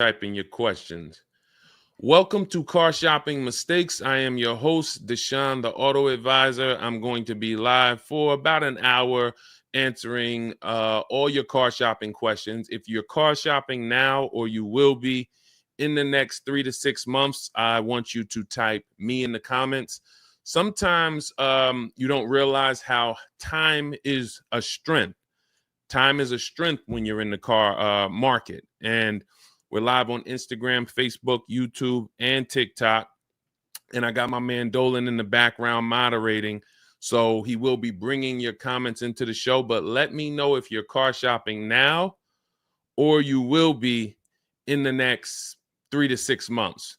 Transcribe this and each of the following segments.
typing your questions. Welcome to Car Shopping Mistakes. I am your host, Deshone the Auto Advisor. I'm going to be live for about an hour answering all your car shopping questions. If you're car shopping now or you will be in the next 3 to 6 months, I want you to type me in the comments. Sometimes you don't realize how time is a strength. Time is a strength when you're in the car market. And we're live on Instagram, Facebook, YouTube, and TikTok. And I got my man Dolan in the background moderating. So he will be bringing your comments into the show. But let me know if you're car shopping now or you will be in the next 3 to 6 months.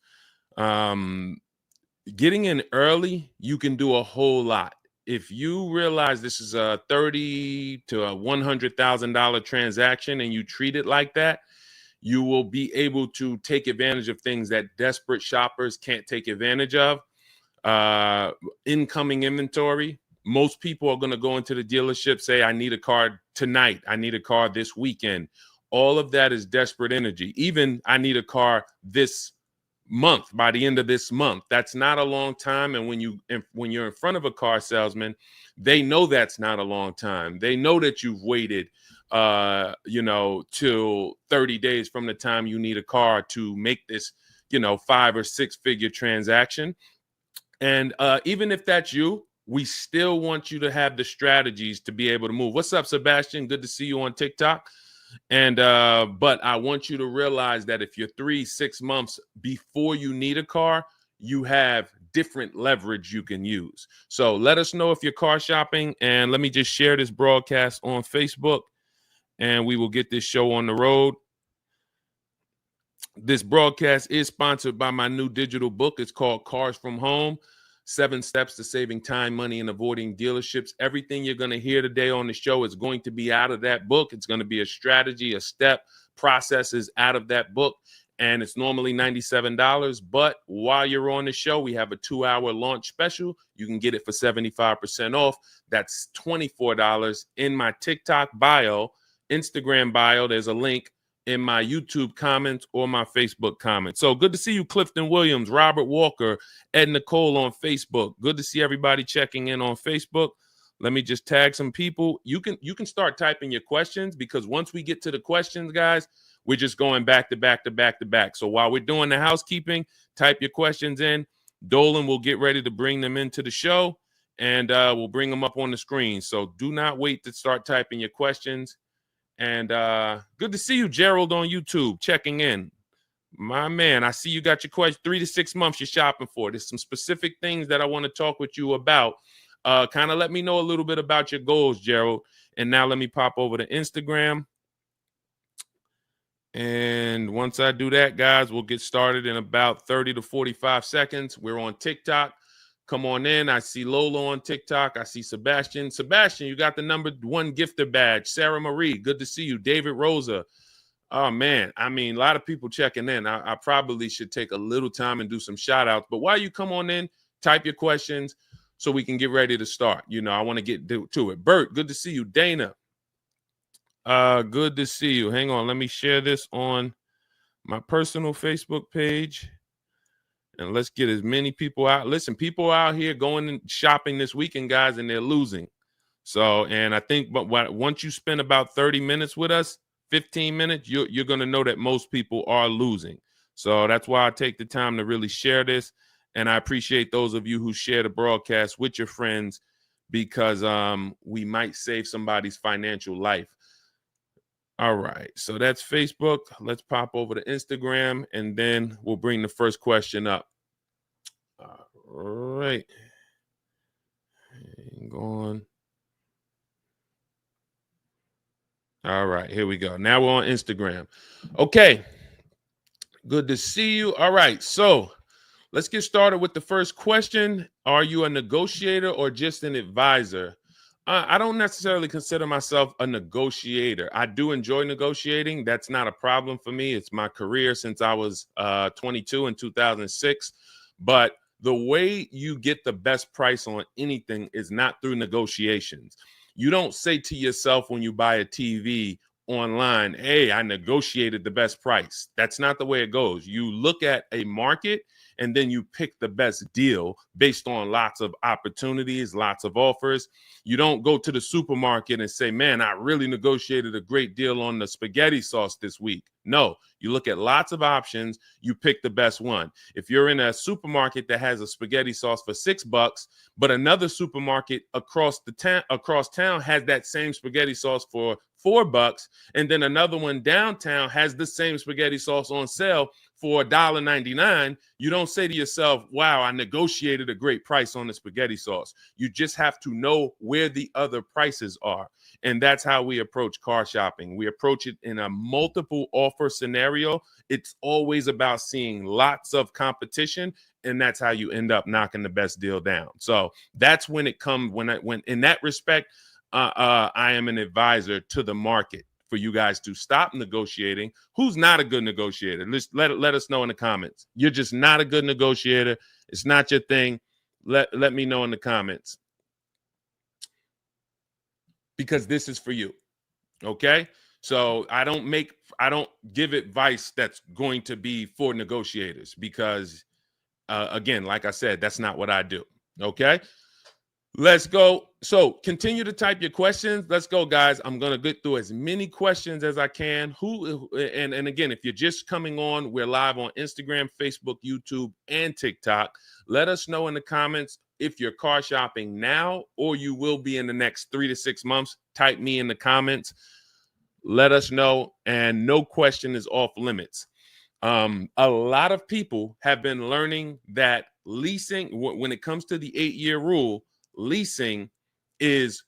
Getting in early, you can do a whole lot. If you realize this is a $30,000 to a $100,000 transaction and you treat it like that, you will be able to take advantage of things that desperate shoppers can't take advantage of. Incoming inventory. Most people are going to go into the dealership, say, I need a car tonight. I need a car this weekend. All of that is desperate energy. Even I need a car this month, by the end of this month. That's not a long time. And when you're in front of a car salesman, they know that's not a long time. They know that you've waited till 30 days from the time you need a car to make this, 5 or 6 figure transaction. And even if that's you, we still want you to have the strategies to be able to move. What's up, Sebastian? Good to see you on TikTok. And but I want you to realize that if you're 3-6 months before you need a car, you have different leverage you can use. So let us know if you're car shopping, and let me just share this broadcast on Facebook, and we will get this show on the road. This broadcast is sponsored by my new digital book. It's called Cars from Home: 7 Steps to Saving Time, Money, and Avoiding Dealerships. Everything you're going to hear today on the show is going to be out of that book. It's going to be a strategy, a step, processes out of that book. And it's normally $97. But while you're on the show, we have a 2-hour launch special. You can get it for 75% off. That's $24 in my TikTok bio, Instagram bio. There's a link in my YouTube comments or my Facebook comments. So good to see you, Clifton Williams, Robert Walker, Ed Nicole on Facebook. Good to see everybody checking in on Facebook. Let me just tag some people. You can start typing your questions, because once we get to the questions, guys, we're just going back to back to back to back. So while we're doing the housekeeping, type your questions in. Dolan will get ready to bring them into the show, and we'll bring them up on the screen. So do not wait to start typing your questions. And good to see you, Gerald, on YouTube, checking in. My man, I see you got your question. 3 to 6 months you're shopping for. There's some specific things that I want to talk with you about. Kind of let me know a little bit about your goals, Gerald. And now let me pop over to Instagram. And once I do that, guys, we'll get started in about 30 to 45 seconds. We're on TikTok. Come on in. I see Lola on TikTok. I see Sebastian. Sebastian, you got the #1 gifter badge. Sarah Marie, good to see you. David Rosa. Oh, man. I mean, a lot of people checking in. I probably should take a little time and do some shout outs. But while you come on in, type your questions so we can get ready to start. I want to get to it. Bert, good to see you. Dana, good to see you. Hang on. Let me share this on my personal Facebook page. And let's get as many people out. Listen, people out here going and shopping this weekend, guys, and they're losing. So, and I think once you spend about 30 minutes with us, 15 minutes, you're going to know that most people are losing. So that's why I take the time to really share this. And I appreciate those of you who share the broadcast with your friends, because we might save somebody's financial life. All right, so that's Facebook. Let's pop over to Instagram, and then we'll bring the first question up. All right. Hang on. All right, here we go. Now we're on Instagram. Okay, good to see you. All right, so let's get started with the first question. Are you a negotiator or just an advisor? I don't necessarily consider myself a negotiator. I do enjoy negotiating. That's not a problem for me. It's my career since I was 22 in 2006. But the way you get the best price on anything is not through negotiations. You don't say to yourself when you buy a TV online, hey, I negotiated the best price. That's not the way it goes. You look at a market and then you pick the best deal based on lots of opportunities, lots of offers. You don't go to the supermarket and say, man, I really negotiated a great deal on the spaghetti sauce this week. No, you look at lots of options, you pick the best one. If you're in a supermarket that has a spaghetti sauce for $6, but another supermarket across town has that same spaghetti sauce for $4, and then another one downtown has the same spaghetti sauce on sale for $1.99, you don't say to yourself, wow, I negotiated a great price on the spaghetti sauce. You just have to know where the other prices are. And that's how we approach car shopping. We approach it in a multiple offer scenario. It's always about seeing lots of competition, and that's how you end up knocking the best deal down. So that's when it comes, when in that respect, I am an advisor to the market for you guys to stop negotiating. Who's not a good negotiator? Let us know in the comments. You're just not a good negotiator. It's not your thing. Let me know in the comments, because this is for you. Okay? So I don't give advice that's going to be for negotiators, because again, like I said, that's not what I do. Okay? Let's go. So continue to type your questions. Let's go, guys. I'm going to get through as many questions as I can. And again, if you're just coming on, we're live on Instagram, Facebook, YouTube, and TikTok. Let us know in the comments if you're car shopping now or you will be in the next 3 to 6 months. Type me in the comments. Let us know. And no question is off limits. A lot of people have been learning that leasing, when it comes to the 8-year rule, leasing is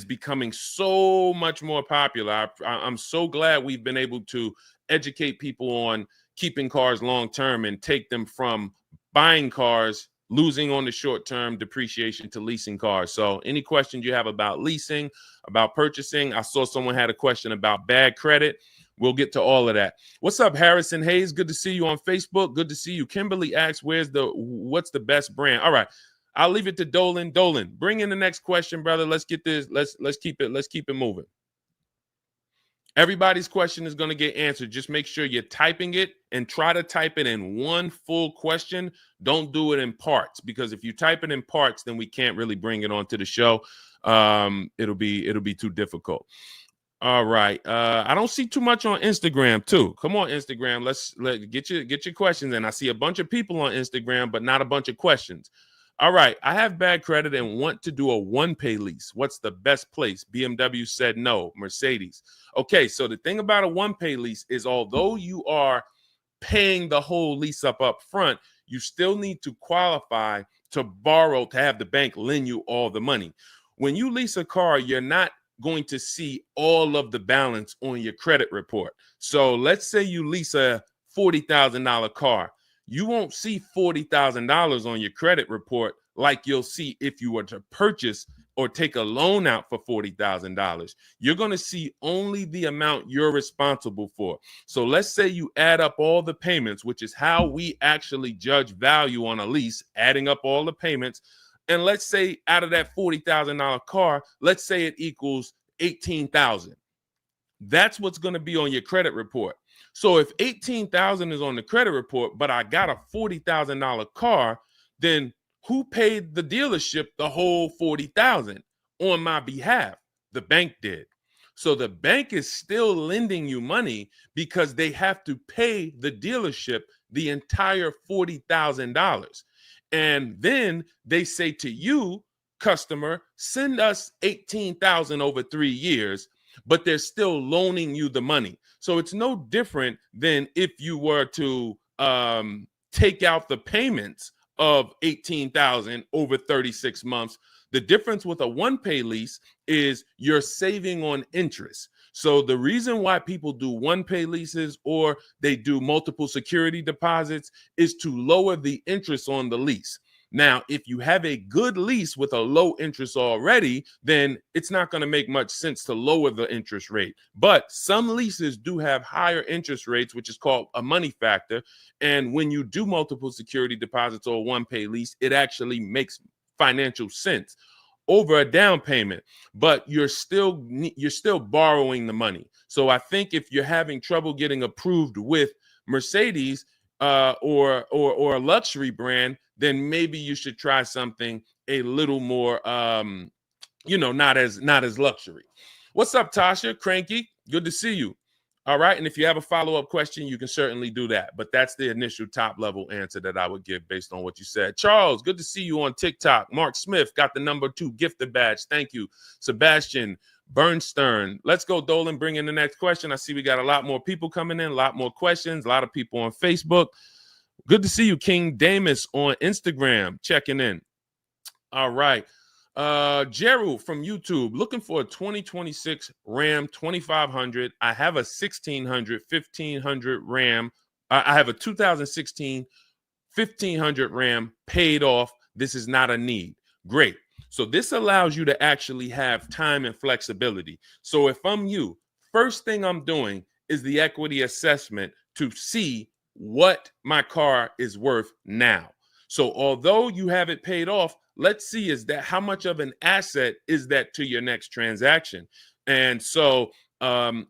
becoming so much more popular. I'm so glad we've been able to educate people on keeping cars long term and take them from buying cars, losing on the short term depreciation, to leasing cars. So any questions you have about leasing, about purchasing, I saw someone had a question about bad credit. We'll get to all of that. What's up, Harrison Hayes? Good to see you on Facebook. Good to see you. Kimberly asks, what's the best brand? All right. I'll leave it to Dolan. Dolan, bring in the next question, brother. Let's get this. Let's keep it moving. Everybody's question is going to get answered. Just make sure you're typing it and try to type it in one full question. Don't do it in parts, because if you type it in parts, then we can't really bring it onto the show. It'll be too difficult. All right. I don't see too much on Instagram too. Come on, Instagram. Let's get your questions in. I see a bunch of people on Instagram, but not a bunch of questions. All right. I have bad credit and want to do a one-pay lease. What's the best place? BMW said no. Mercedes. Okay. So the thing about a one-pay lease is, although you are paying the whole lease up front, you still need to qualify to borrow, to have the bank lend you all the money. When you lease a car, you're not going to see all of the balance on your credit report. So let's say you lease a $40,000 car. You won't see $40,000 on your credit report like you'll see if you were to purchase or take a loan out for $40,000. You're going to see only the amount you're responsible for. So let's say you add up all the payments, which is how we actually judge value on a lease, adding up all the payments. And let's say out of that $40,000 car, let's say it equals $18,000. That's what's going to be on your credit report. So if $18,000 is on the credit report, but I got a $40,000 car, then who paid the dealership the whole $40,000 on my behalf? The bank did. So the bank is still lending you money because they have to pay the dealership the entire $40,000. And then they say to you, customer, send us $18,000 over 3 years, but they're still loaning you the money. So it's no different than if you were to take out the payments of $18,000 over 36 months. The difference with a one-pay lease is you're saving on interest. So the reason why people do one-pay leases or they do multiple security deposits is to lower the interest on the lease. Now, if you have a good lease with a low interest already, then it's not going to make much sense to lower the interest rate. But some leases do have higher interest rates, which is called a money factor. And when you do multiple security deposits or one-pay lease, it actually makes financial sense. over a down payment, but you're still borrowing the money. So I think if you're having trouble getting approved with Mercedes or a luxury brand, then maybe you should try something a little more not as luxury. What's up, Tasha? Cranky, good to see you. All right, and if you have a follow-up question, you can certainly do that. But that's the initial top-level answer that I would give based on what you said. Charles, good to see you on TikTok. Mark Smith got the #2 gifted badge. Thank you. Sebastian Bernstern. Let's go, Dolan. Bring in the next question. I see we got a lot more people coming in, a lot more questions, a lot of people on Facebook. Good to see you, King Damus, on Instagram, checking in. All right. Gerald from YouTube, looking for a 2026 Ram 2500. I have a 1600 1500 Ram. I have a 2016 1500 Ram paid off. This is not a need. Great. So this allows you to actually have time and flexibility. So if I'm you, first thing I'm doing is the equity assessment to see what my car is worth now. So although you have it paid off, let's see how much of an asset is that to your next transaction. And so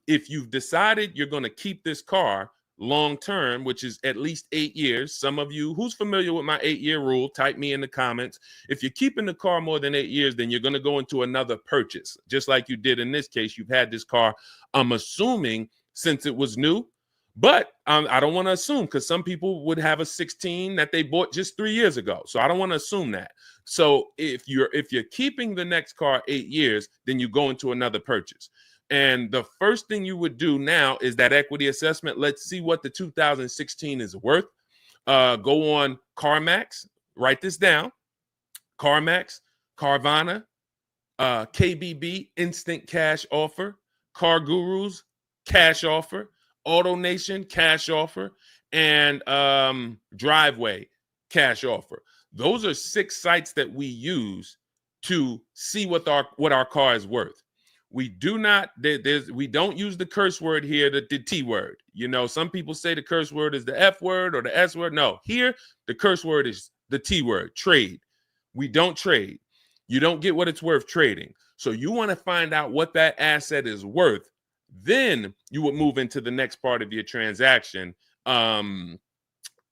if you've decided you're going to keep this car long term, which is at least 8 years, some of you who's familiar with my 8-year rule, type me in the comments. If you're keeping the car more than 8 years, then you're going to go into another purchase, just like you did in this case. You've had this car, I'm assuming, since it was new. But I don't want to assume, because some people would have a 16 that they bought just 3 years ago. So I don't want to assume that. So if you're keeping the next car 8 years, then you go into another purchase. And the first thing you would do now is that equity assessment. Let's see what the 2016 is worth. Go on CarMax, write this down. CarMax, Carvana, KBB, instant cash offer, Car Gurus, cash offer, Auto Nation, cash offer, and Driveway, cash offer. Those are 6 sites that we use to see what our car is worth. We do not, we don't use the curse word here, the T word. You know, some people say the curse word is the F word or the S word. No, here the curse word is the T word, trade. We don't trade. You don't get what it's worth trading. So you want to find out what that asset is worth. Then you would move into the next part of your transaction. And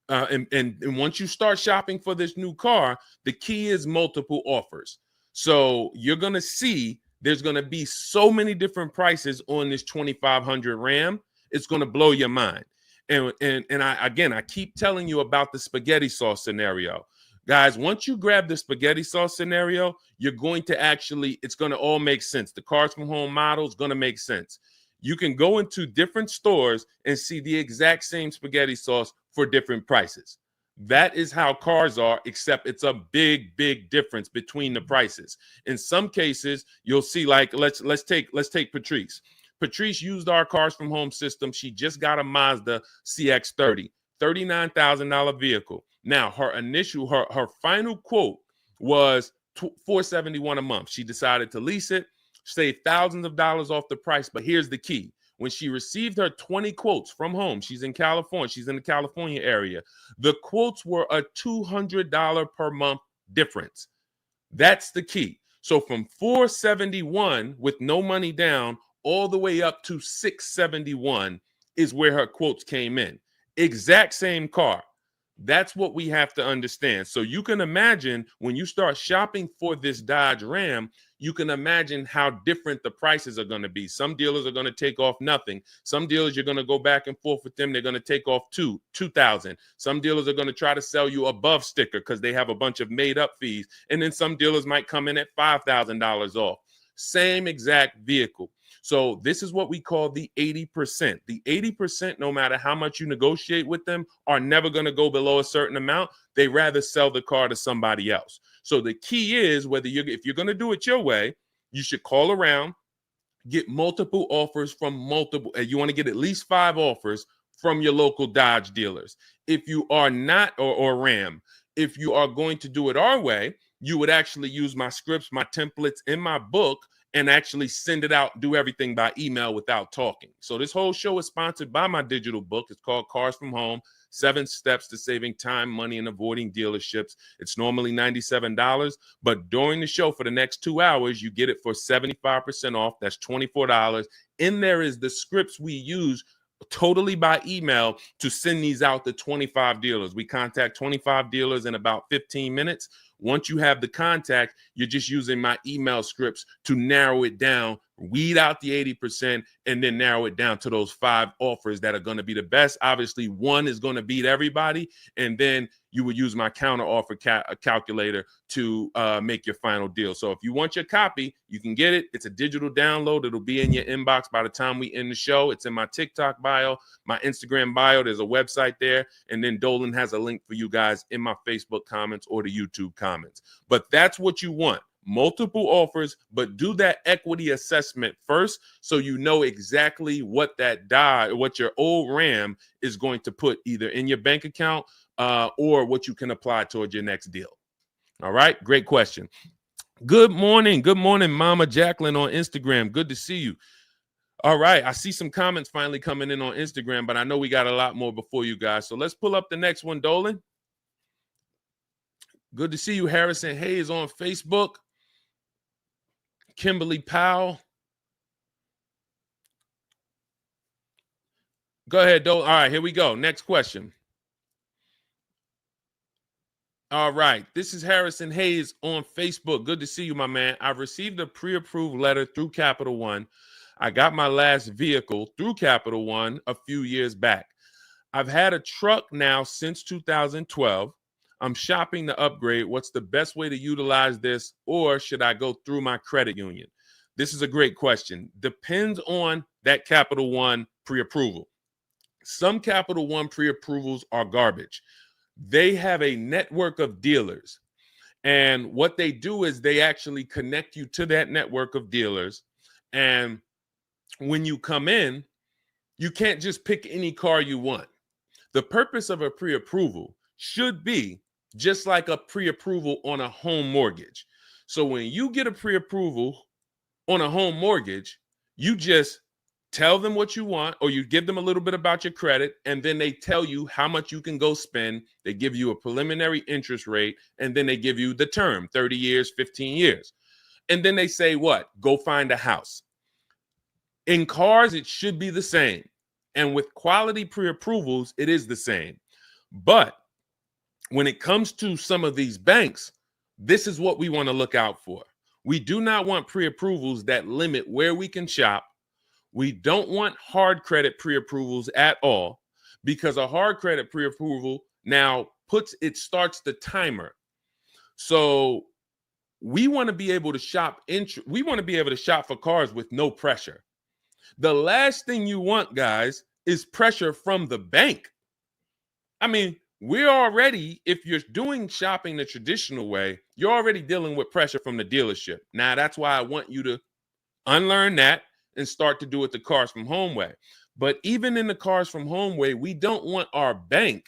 once you start shopping for this new car, the key is multiple offers. So you're going to see there's going to be so many different prices on this 2500 Ram. It's going to blow your mind. And I keep telling you about the spaghetti sauce scenario. Guys, once you grab the spaghetti sauce scenario, you're going to it's going to all make sense. The Cars from Home model is going to make sense. You can go into different stores and see the exact same spaghetti sauce for different prices. That is how cars are, except it's a big, big difference between the prices. In some cases, you'll see, like, let's take Patrice. Patrice used our Cars from Home system. She just got a Mazda CX-30, $39,000 vehicle. Now, her final quote was $471 a month. She decided to lease it, save thousands of dollars off the price. But here's the key. When she received her 20 quotes from home, she's in California. She's in the California area. The quotes were a $200 per month difference. That's the key. So from $471 with no money down all the way up to $671 is where her quotes came in. Exact same car. That's what we have to understand. So you can imagine when you start shopping for this Dodge Ram, you can imagine how different the prices are going to be. Some dealers are going to take off nothing. Some dealers, you're going to go back and forth with them. They're going to take off $2,000. Some dealers are going to try to sell you above sticker because they have a bunch of made up fees. And then some dealers might come in at $5,000 off. Same exact vehicle. So this is what we call the 80%. The 80%, no matter how much you negotiate with them, are never going to go below a certain amount. They rather sell the car to somebody else. So the key is if you're going to do it your way, you should call around, get multiple offers from you want to get at least 5 offers from your local Dodge dealers. If you are not, or Ram, if you are going to do it our way, you would actually use my scripts, my templates in my book, and actually send it out, do everything by email without talking. So this whole show is sponsored by my digital book. It's called Cars from Home, 7 Steps to Saving Time, Money, and Avoiding Dealerships. It's normally $97, but during the show for the next 2 hours, you get it for 75% off. That's $24. In there is the scripts we use totally by email to send these out to 25 dealers. We contact 25 dealers in about 15 minutes. Once you have the contact, you're just using my email scripts to narrow it down, weed out the 80%, and then narrow it down to those 5 offers that are going to be the best. Obviously, one is going to beat everybody, and then you would use my counter offer calculator to make your final deal. So if you want your copy, you can get it. It's a digital download. It'll be in your inbox by the time we end the show. It's in my TikTok bio, my Instagram bio. There's a website there. And then Dolan has a link for you guys in my Facebook comments or the YouTube comments. But that's what you want. Multiple offers, but do that equity assessment first so you know exactly what what your old RAM is going to put either in your bank account or what you can apply towards your next deal. All right, great question. Good morning, Mama Jacqueline on Instagram. Good to see you. All right, I see some comments finally coming in on Instagram, but I know we got a lot more before you guys. So let's pull up the next one, Dolan. Good to see you, Harrison Hayes on Facebook. Kimberly Powell. Go ahead, Dolan. All right, here we go. Next question. All right, this is Harrison Hayes on Facebook. Good to see you, my man. I've received a pre-approved letter through Capital One. I got my last vehicle through Capital One a few years back. I've had a truck now since 2012. I'm shopping to upgrade. What's the best way to utilize this, or should I go through my credit union? This is a great question. Depends on that Capital One pre-approval. Some Capital One pre-approvals are garbage. They have a network of dealers, and what they do is they actually connect you to that network of dealers, and when you come in, you can't just pick any car you want. The purpose of a pre-approval should be just like a pre-approval on a home mortgage. So when you get a pre-approval on a home mortgage, you just tell them what you want, or you give them a little bit about your credit, and then they tell you how much you can go spend. They give you a preliminary interest rate, and then they give you the term, 30 years, 15 years. And then they say, what? Go find a house. In cars, it should be the same. And with quality pre-approvals, it is the same. But when it comes to some of these banks, this is what we want to look out for. We do not want pre-approvals that limit where we can shop. We don't want hard credit pre-approvals at all, because a hard credit pre-approval now starts the timer. So we want to be able to shop. We want to be able to shop for cars with no pressure. The last thing you want, guys, is pressure from the bank. I mean, we're already, if you're doing shopping the traditional way, you're already dealing with pressure from the dealership. Now, that's why I want you to unlearn that and start to do it the Cars from Home way. But even in the Cars from Home way, we don't want our bank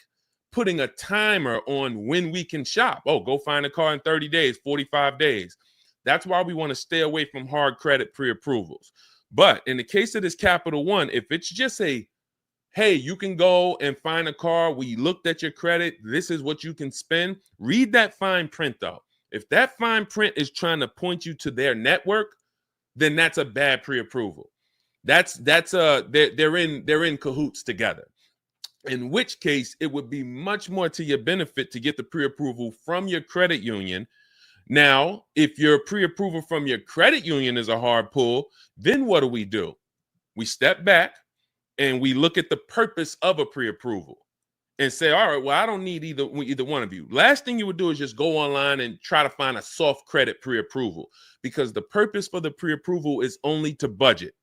putting a timer on when we can shop. Oh, go find a car in 30 days, 45 days. That's why we want to stay away from hard credit pre-approvals. But in the case of this Capital One, if it's just hey, you can go and find a car. We looked at your credit. This is what you can spend. Read that fine print, though. If that fine print is trying to point you to their network, then that's a bad pre-approval. They're in cahoots together. In which case, it would be much more to your benefit to get the pre-approval from your credit union. Now, if your pre-approval from your credit union is a hard pull, then what do? We step back and we look at the purpose of a pre-approval and say, all right, well, I don't need either one of you. Last thing you would do is just go online and try to find a soft credit pre-approval, because the purpose for the pre-approval is only to budget.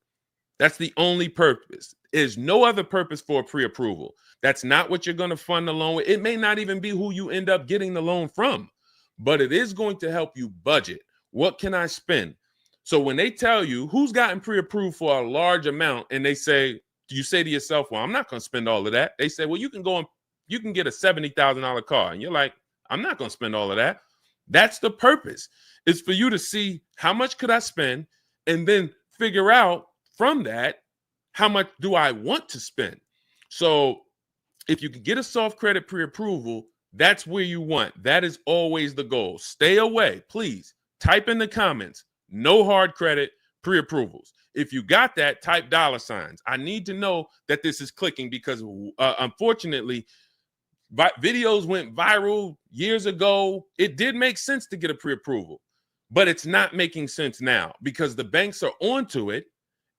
That's the only purpose. There's no other purpose for a pre-approval. That's not what you're going to fund the loan with. It may not even be who you end up getting the loan from, but it is going to help you budget. What can I spend? So when they tell you who's gotten pre-approved for a large amount, and you say to yourself, well, I'm not going to spend all of that. They say, well, you can get a $70,000 car. And you're like, I'm not going to spend all of that. That's the purpose. It's for you to see how much could I spend, and then figure out from that, how much do I want to spend? So if you can get a soft credit pre-approval, that's where you want. That is always the goal. Stay away, please. Type in the comments, no hard credit pre-approvals. If you got that, type $signs. I need to know that this is clicking because unfortunately, videos went viral years ago. It did make sense to get a pre-approval, but it's not making sense now because the banks are onto it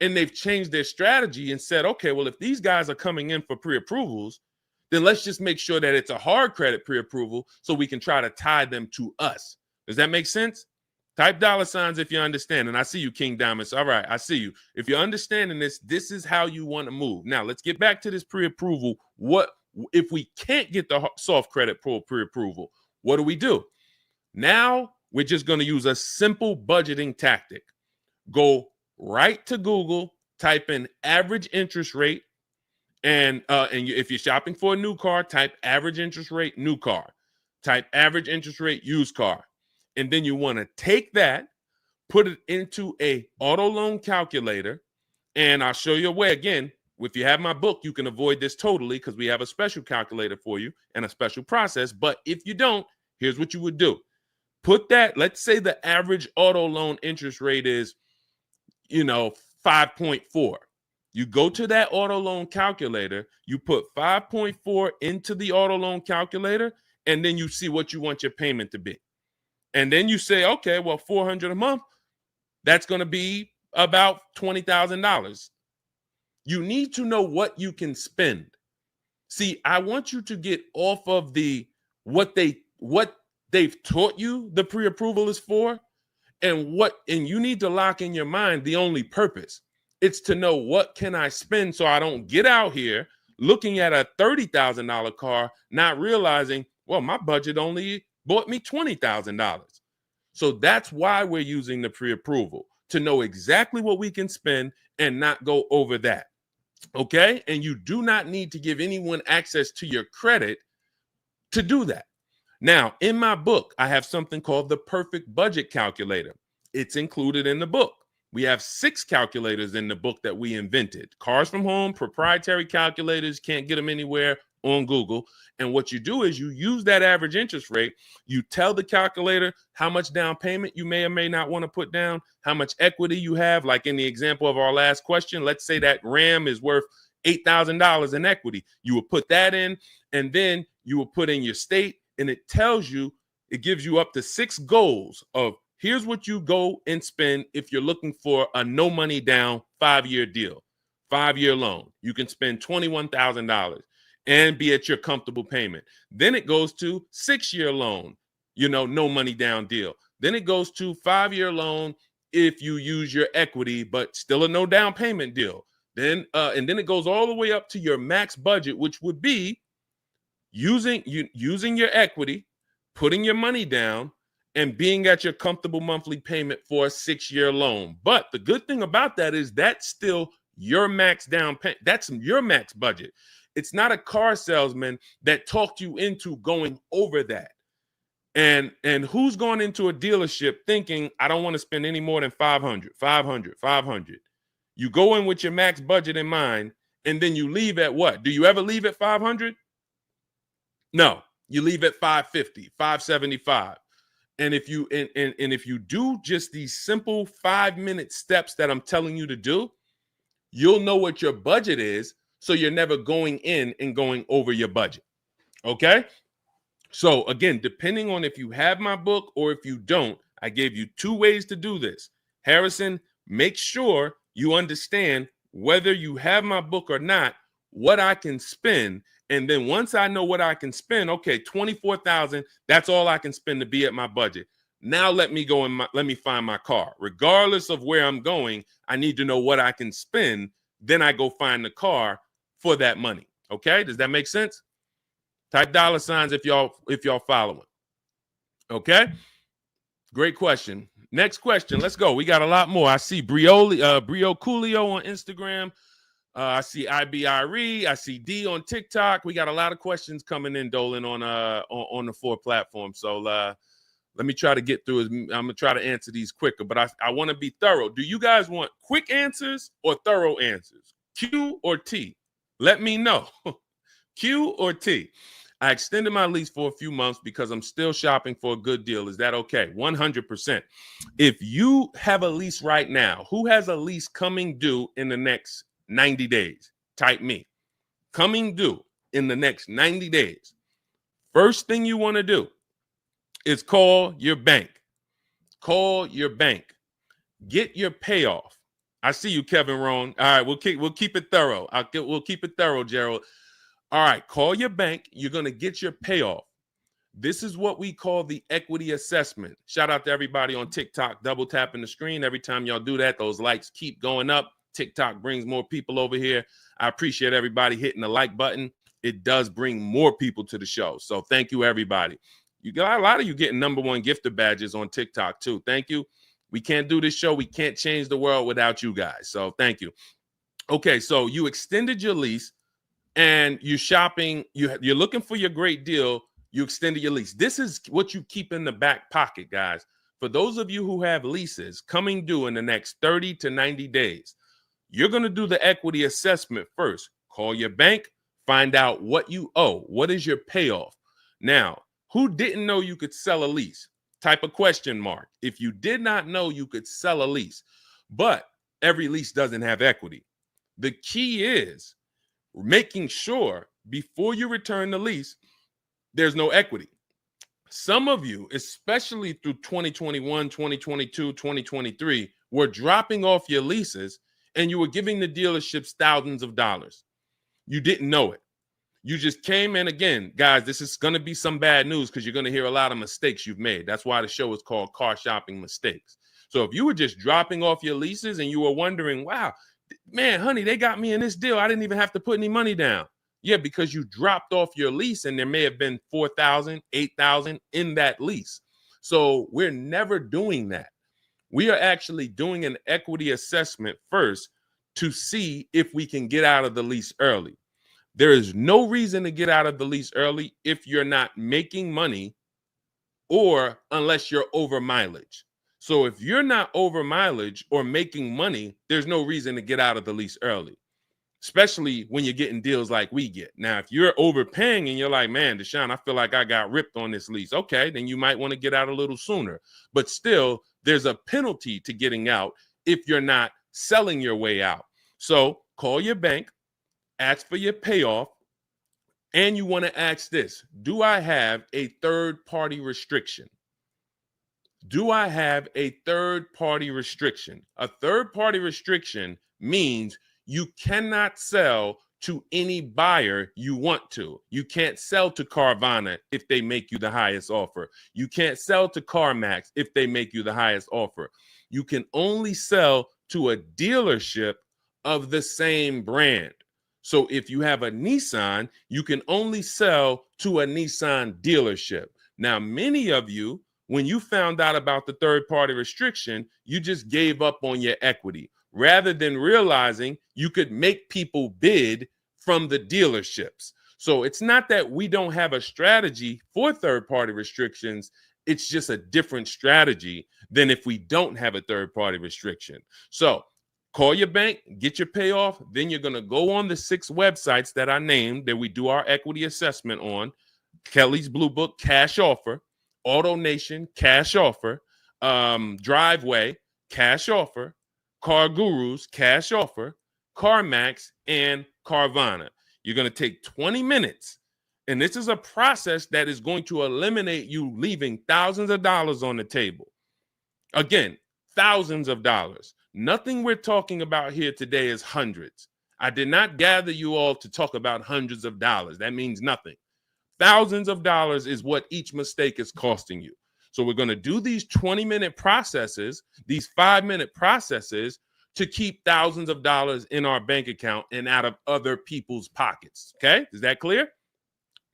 and they've changed their strategy and said, okay, well, if these guys are coming in for pre-approvals, then let's just make sure that it's a hard credit pre-approval so we can try to tie them to us. Does that make sense? Type $signs if you understand. And I see you, King Diamonds. All right, I see you. If you're understanding this, this is how you want to move. Now, let's get back to this pre-approval. What if we can't get the soft credit pre-approval? What do? Now, we're just going to use a simple budgeting tactic. Go right to Google, type in average interest rate, and if you're shopping for a new car, type average interest rate, new car. Type average interest rate, used car. And then you want to take that, put it into a auto loan calculator, and I'll show you a way. Again, if you have my book, you can avoid this totally because we have a special calculator for you and a special process. But if you don't, here's what you would do. Put that, let's say the average auto loan interest rate is, 5.4. You go to that auto loan calculator, you put 5.4 into the auto loan calculator, and then you see what you want your payment to be. And then you say, okay, well, $400 a month, that's going to be about $20,000. You need to know what you can spend. See, I want you to get off of what they've taught you the pre-approval is for, and you need to lock in your mind the only purpose. It's to know what can I spend so I don't get out here looking at a $30,000 car, not realizing, well, my budget only bought me $20,000. So that's why we're using the pre-approval, to know exactly what we can spend and not go over that. Okay? And you do not need to give anyone access to your credit to do that. Now, in my book, I have something called the perfect budget calculator. It's included in the book. We have 6 calculators in the book that we invented. Cars from Home, proprietary calculators, can't get them anywhere on Google. And what you do is you use that average interest rate. You tell the calculator how much down payment you may or may not want to put down, how much equity you have. Like in the example of our last question, let's say that RAM is worth $8,000 in equity. You will put that in, and then you will put in your state, and it tells you, it gives you up to 6 goals of here's what you go and spend if you're looking for a no money down 5-year deal, 5-year loan. You can spend $21,000 and be at your comfortable payment. Then it goes to 6-year loan, no money down deal. Then it goes to 5-year loan if you use your equity, but still a no down payment deal. Then and then it goes all the way up to your max budget, which would be using your equity, putting your money down, and being at your comfortable monthly payment for a 6-year loan. But the good thing about that is that's still your max down payment. That's your max budget. It's not a car salesman that talked you into going over that. And who's going into a dealership thinking, I don't want to spend any more than 500. You go in with your max budget in mind, and then you leave at what? Do you ever leave at 500? No, you leave at 550, 575. And if you if you do just these simple 5-minute steps that I'm telling you to do, you'll know what your budget is, so you're never going in and going over your budget. Okay? So again, depending on if you have my book or if you don't, I gave you 2 ways to do this. Harrison, make sure you understand whether you have my book or not, what I can spend. And then once I know what I can spend, okay, $24,000, that's all I can spend to be at my budget. Now let me go and let me find my car. Regardless of where I'm going, I need to know what I can spend. Then I go find the car for that money. Okay, does that make sense? Type $signs if y'all following. Okay, great question. Next question. Let's go. We got a lot more. I see Brio Coolio on Instagram. I see IBRE. I see D on TikTok. We got a lot of questions coming in, Dolan, on the 4 platforms. So Let me try to get through. I'm going to try to answer these quicker, but I want to be thorough. Do you guys want quick answers or thorough answers? Q or T? Let me know. Q or T? I extended my lease for a few months because I'm still shopping for a good deal. Is that okay? 100%. If you have a lease right now, who has a lease coming due in the next 90 days? Type me. Coming due in the next 90 days. First thing you want to do is call your bank. Call your bank. Get your payoff. I see you, Kevin Rohn. All right, we'll keep it thorough. We'll keep it thorough, Gerald. All right, call your bank. You're going to get your payoff. This is what we call the equity assessment. Shout out to everybody on TikTok, double tapping the screen. Every time y'all do that, those likes keep going up. TikTok brings more people over here. I appreciate everybody hitting the like button. It does bring more people to the show. So thank you, everybody. You got a lot of you getting #1 gifter badges on TikTok too. Thank you. We can't do this show. We can't change the world without you guys. So thank you. Okay, so you extended your lease and you're shopping. You're looking for your great deal. You extended your lease. This is what you keep in the back pocket, guys. For those of you who have leases coming due in the next 30 to 90 days, you're going to do the equity assessment first. Call your bank, find out what you owe. What is your payoff? Now, who didn't know you could sell a lease? Type a question mark. If you did not know you could sell a lease, but every lease doesn't have equity. The key is making sure before you return the lease, there's no equity. Some of you, especially through 2021, 2022, 2023, were dropping off your leases and you were giving the dealerships thousands of dollars. You didn't know it. You just came in. Again, guys, this is going to be some bad news because you're going to hear a lot of mistakes you've made. That's why the show is called Car Shopping Mistakes. So if you were just dropping off your leases and you were wondering, wow, man, honey, they got me in this deal. I didn't even have to put any money down. Yeah, because you dropped off your lease and there may have been $4,000, $8,000 in that lease. So we're never doing that. We are actually doing an equity assessment first to see if we can get out of the lease early. There is no reason to get out of the lease early if you're not making money or unless you're over mileage. So if you're not over mileage or making money, there's no reason to get out of the lease early, especially when you're getting deals like we get. Now, if you're overpaying and you're like, man, Deshone, I feel like I got ripped on this lease. Okay, then you might want to get out a little sooner. But still, there's a penalty to getting out if you're not selling your way out. So call your bank, ask for your payoff, and you want to ask this: do I have a third-party restriction? Do I have a third-party restriction? A third-party restriction means you cannot sell to any buyer you want to. You can't sell to Carvana if they make you the highest offer. You can't sell to CarMax if they make you the highest offer. You can only sell to a dealership of the same brand. So if you have a Nissan, you can only sell to a Nissan dealership. Now, many of you, when you found out about the third-party restriction, you just gave up on your equity rather than realizing you could make people bid from the dealerships. So it's not that we don't have a strategy for third-party restrictions. It's just a different strategy than if we don't have a third-party restriction. So call your bank, get your payoff. Then you're going to go on the 6 websites that I named that we do our equity assessment on. Kelly's Blue Book, Cash Offer. Auto Nation, Cash Offer. Driveway, Cash Offer. Car Gurus, Cash Offer. CarMax, and Carvana. You're going to take 20 minutes. And this is a process that is going to eliminate you leaving thousands of dollars on the table. Again, thousands of dollars. Nothing we're talking about here today is hundreds. I did not gather you all to talk about hundreds of dollars. That means nothing. Thousands of dollars is what each mistake is costing you. So we're going to do these 20-minute processes, these 5-minute processes to keep thousands of dollars in our bank account and out of other people's pockets. Okay? Is that clear?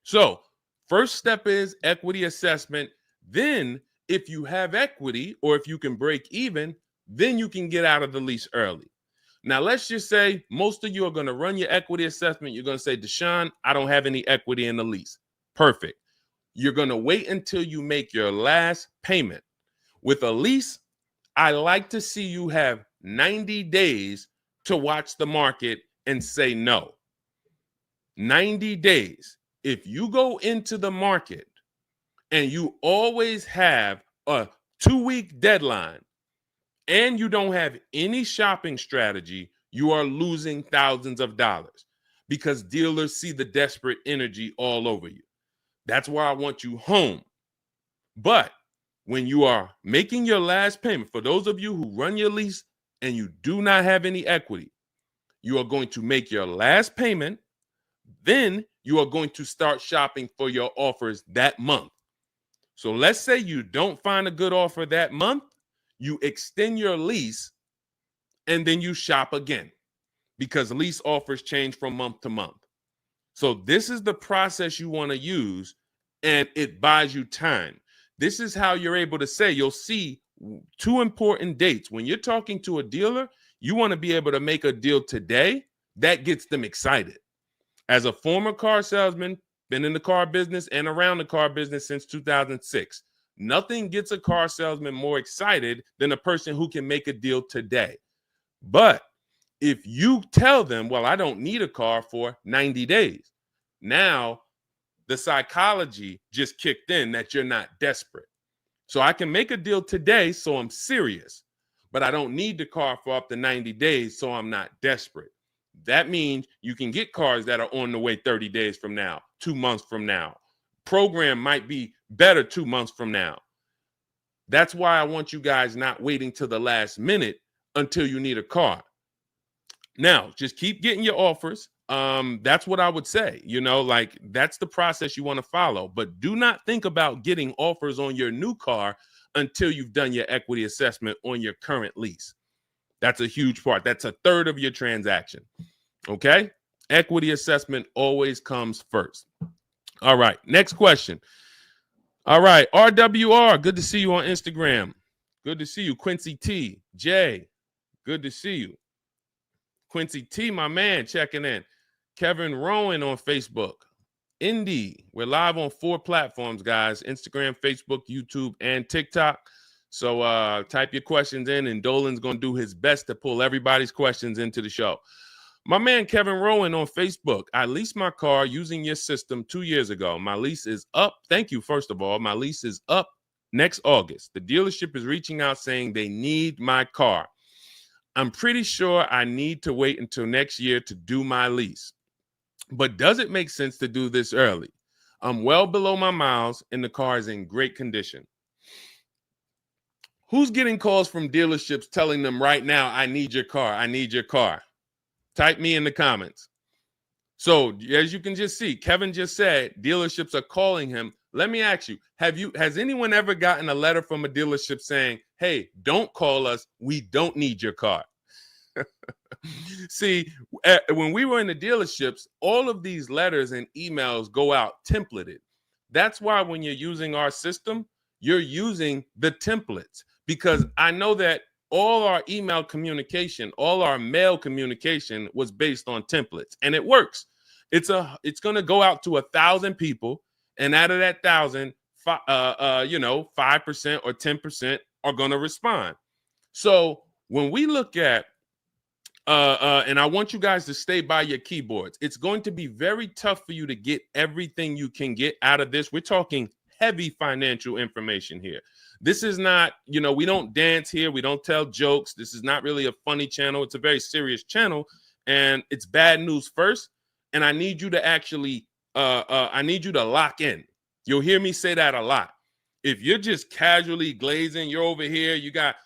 So first step is equity assessment. Then if you have equity or if you can break even, then you can get out of the lease early. Now, let's just say most of you are going to run your equity assessment. You're going to say, Deshone, I don't have any equity in the lease. Perfect. You're going to wait until you make your last payment. With a lease, I like to see you have 90 days to watch the market and say no. 90 days. If you go into the market and you always have a 2-week deadline and you don't have any shopping strategy, you are losing thousands of dollars because dealers see the desperate energy all over you. That's why I want you home. But when you are making your last payment, for those of you who run your lease and you do not have any equity, you are going to make your last payment. Then you are going to start shopping for your offers that month. So let's say you don't find a good offer that month, you extend your lease and then you shop again because lease offers change from month to month. So this is the process you want to use, and it buys you time. This is how you're able to say, you'll see 2 important dates. When you're talking to a dealer, you want to be able to make a deal today. That gets them excited. As a former car salesman, been in the car business and around the car business since 2006. Nothing gets a car salesman more excited than a person who can make a deal today. But if you tell them, well, I don't need a car for 90 days, now the psychology just kicked in that you're not desperate. So I can make a deal today, so I'm serious, but I don't need the car for up to 90 days, so I'm not desperate. That means you can get cars that are on the way 30 days from now, 2 months from now. Program might be better 2 months from now. That's why I want you guys not waiting till the last minute until you need a car. Now, just keep getting your offers. That's what I would say. Like that's the process you want to follow. But do not think about getting offers on your new car until you've done your equity assessment on your current lease. That's a huge part. That's a third of your transaction. Okay? Equity assessment always comes first. All right. Next question. All right. RWR, good to see you on Instagram. Good to see you. Quincy T. Jay, good to see you. Quincy T, my man, checking in. Kevin Rowan on Facebook. Indy, we're live on 4 platforms, guys. Instagram, Facebook, YouTube, and TikTok. So type your questions in, and Dolan's going to do his best to pull everybody's questions into the show. My man, Kevin Rowan on Facebook. I leased my car using your system 2 years ago. My lease is up. Thank you, first of all. My lease is up next August. The dealership is reaching out saying they need my car. I'm pretty sure I need to wait until next year to do my lease. But does it make sense to do this early? I'm well below my miles and the car is in great condition. Who's getting calls from dealerships telling them right now, I need your car, I need your car? Type me in the comments. So as you can just see, Kevin just said dealerships are calling him. Let me ask you, has anyone ever gotten a letter from a dealership saying, hey, don't call us, we don't need your car? See, when we were in the dealerships, all of these letters and emails go out templated. That's why when you're using our system, you're using the templates, because I know that all our email communication, all our mail communication was based on templates, and it works. It's going to go out to 1,000 people, and out of that 1,000, 5% or 10% are going to respond. So when we look at and I want you guys to stay by your keyboards. It's going to be very tough for you to get everything you can get out of this. We're talking heavy financial information here. This is not, we don't dance here. We don't tell jokes. This is not really a funny channel. It's a very serious channel, and it's bad news first. And I need you to actually, I need you to lock in. You'll hear me say that a lot. If you're just casually glazing, you're over here, you got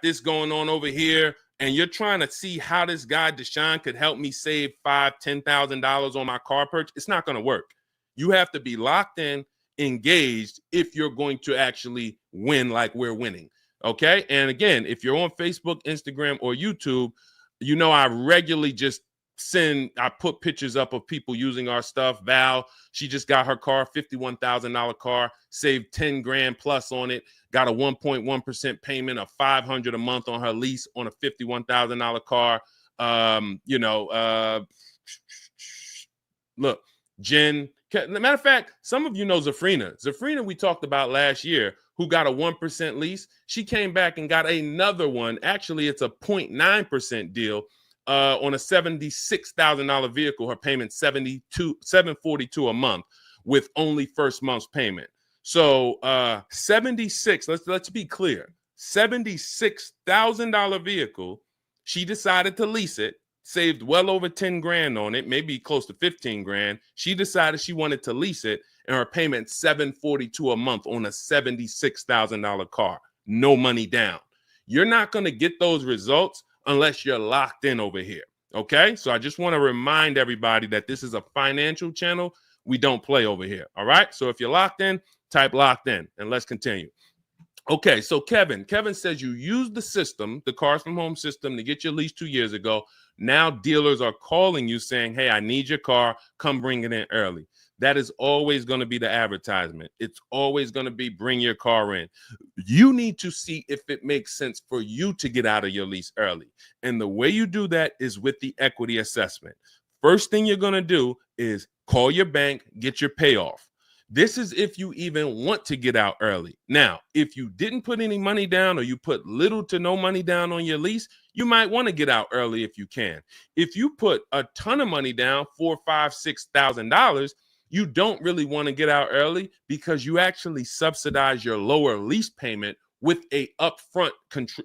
this going on over here, and you're trying to see how this guy Deshone could help me save $5,000, $10,000 on my car purchase, it's not going to work. You have to be locked in, engaged, if you're going to actually win like we're winning. Okay. And again, if you're on Facebook, Instagram, or YouTube, I regularly just I put pictures up of people using our stuff. Val, she just got her car, $51,000 car, saved 10 grand plus on it, got a 1.1% payment of $500 a month on her lease on a $51,000 car. Look, Jen Matter of fact, some of you know Zafrina. Zafrina, we talked about last year, who got a 1% lease. She came back and got another one. Actually, it's a 0.9% deal on a $76,000 vehicle. Her payment $742 a month with only first month's payment. So 76. Let's be clear. $76,000 vehicle. She decided to lease it. Saved well over 10 grand on it, maybe close to 15 grand. She decided she wanted to lease it, and her payment $742 a month on a $76,000 car. No money down. You're not going to get those results unless you're locked in over here. Okay? So I just want to remind everybody that this is a financial channel. We don't play over here. All right? So if you're locked in, type locked in, and let's continue. Okay, so Kevin says you used the system, the Cars from Home system, to get your lease 2 years ago. Now dealers are calling you saying, hey, I need your car. Come bring it in early. That is always going to be the advertisement. It's always going to be bring your car in. You need to see if it makes sense for you to get out of your lease early. And the way you do that is with the equity assessment. First thing you're going to do is call your bank, get your payoff. This is if you even want to get out early. Now, if you didn't put any money down or you put little to no money down on your lease, you might want to get out early if you can. If you put a ton of money down, $4,000, $5,000, $6,000, you don't really want to get out early because you actually subsidize your lower lease payment with a upfront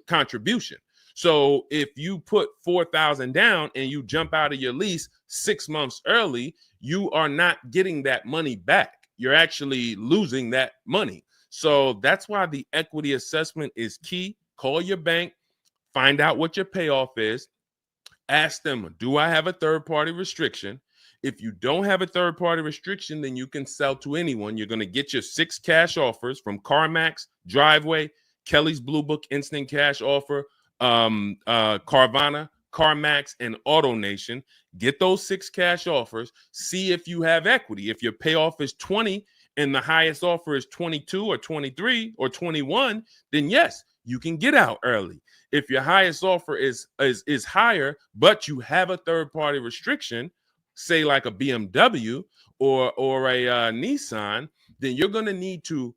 contribution. So if you put $4,000 down and you jump out of your lease 6 months early, you are not getting that money back. You're actually losing that money. So that's why the equity assessment is key. Call your bank, find out what your payoff is. Ask them, do I have a third-party restriction? If you don't have a third-party restriction, then you can sell to anyone. You're going to get your 6 cash offers from CarMax, Driveway, Kelly's Blue Book Instant Cash Offer, Carvana, CarMax, and AutoNation. Get those 6 cash offers. See if you have equity. If your payoff is 20 and the highest offer is 22 or 23 or 21, then yes, you can get out early. If your highest offer is higher, but you have a third-party restriction, say like a BMW or a Nissan, then you're going to need to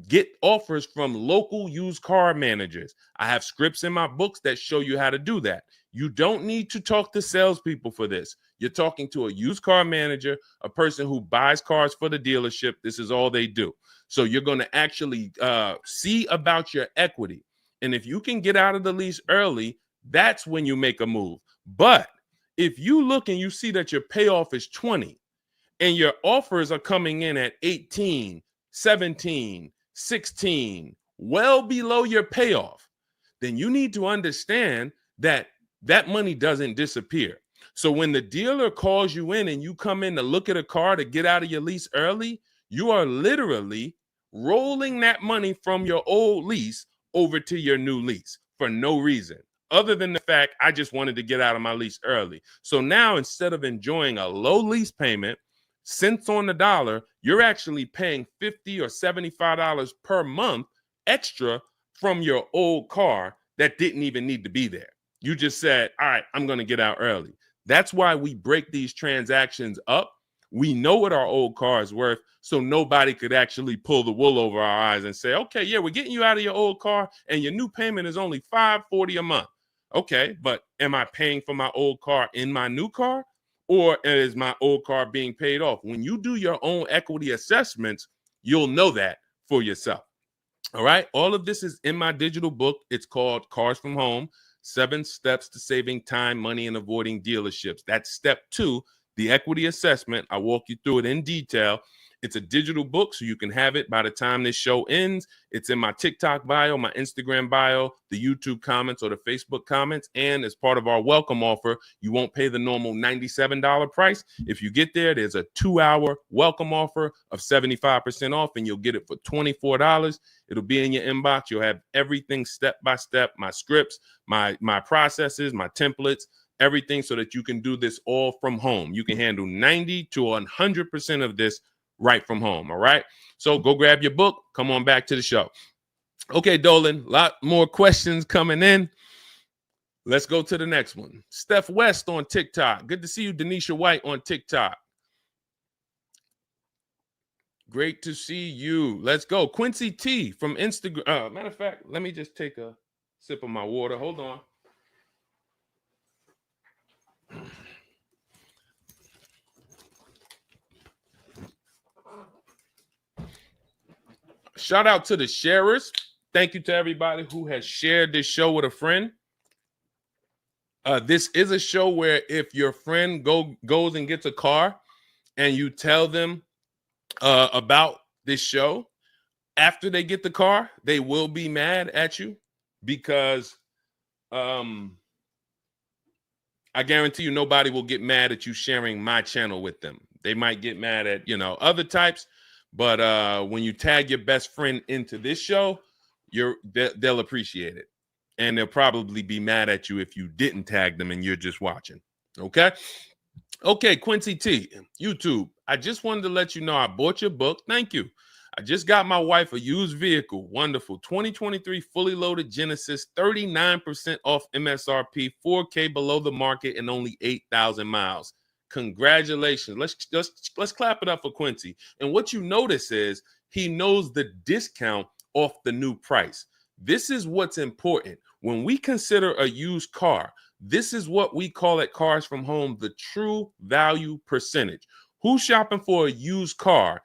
get offers from local used car managers. I have scripts in my books that show you how to do that. You don't need to talk to salespeople for this. You're talking to a used car manager, a person who buys cars for the dealership. This is all they do. So you're going to actually see about your equity. And if you can get out of the lease early, that's when you make a move. But if you look and you see that your payoff is 20 and your offers are coming in at 18, 17, 16, well below your payoff, then you need to understand that that money doesn't disappear. So when the dealer calls you in and you come in to look at a car to get out of your lease early, you are literally rolling that money from your old lease over to your new lease for no reason other than the fact I just wanted to get out of my lease early. So now instead of enjoying a low lease payment, cents on the dollar, you're actually paying $50 or $75 per month extra from your old car that didn't even need to be there. You just said, all right, I'm going to get out early. That's why we break these transactions up. We know what our old car is worth, so nobody could actually pull the wool over our eyes and say, okay, yeah, we're getting you out of your old car and your new payment is only $540 a month. Okay, but am I paying for my old car in my new car? Or is my old car being paid off? When you do your own equity assessments, you'll know that for yourself. All right. All of this is in my digital book. It's called Cars from Home, 7 Steps to Saving Time, Money, and Avoiding Dealerships. That's step 2, the equity assessment. I walk you through it in detail. It's a digital book, so you can have it by the time this show ends. It's in my TikTok bio, my Instagram bio, the YouTube comments, or the Facebook comments. And as part of our welcome offer, you won't pay the normal $97 price. If you get there, there's a 2-hour welcome offer of 75% off, and you'll get it for $24. It'll be in your inbox. You'll have everything step by step, my scripts, my processes, my templates, everything, so that you can do this all from home. You can handle 90 to 100% of this right from home. All right. So go grab your book. Come on back to the show. Okay, Dolan, a lot more questions coming in. Let's go to the next one. Steph West on TikTok. Good to see you, Denisha White on TikTok. Great to see you. Let's go. Quincy T from Instagram. Matter of fact, let me just take a sip of my water. Hold on. Shout out to the sharers. Thank you to everybody who has shared this show with a friend. This is a show where if your friend goes and gets a car and you tell them about this show, after they get the car, they will be mad at you because I guarantee you nobody will get mad at you sharing my channel with them. They might get mad at, other types, but when you tag your best friend into this show, they'll appreciate it. And they'll probably be mad at you if you didn't tag them and you're just watching. Okay? Okay, Quincy T, YouTube. I just wanted to let you know I bought your book. Thank you. I just got my wife a used vehicle. Wonderful. 2023 fully loaded Genesis, 39% off MSRP, 4K below the market, and only 8,000 miles. Congratulations. Let's clap it up for Quincy. And what you notice is he knows the discount off the new price. This is what's important. When we consider a used car, this is what we call at Cars from Home, the true value percentage. Who's shopping for a used car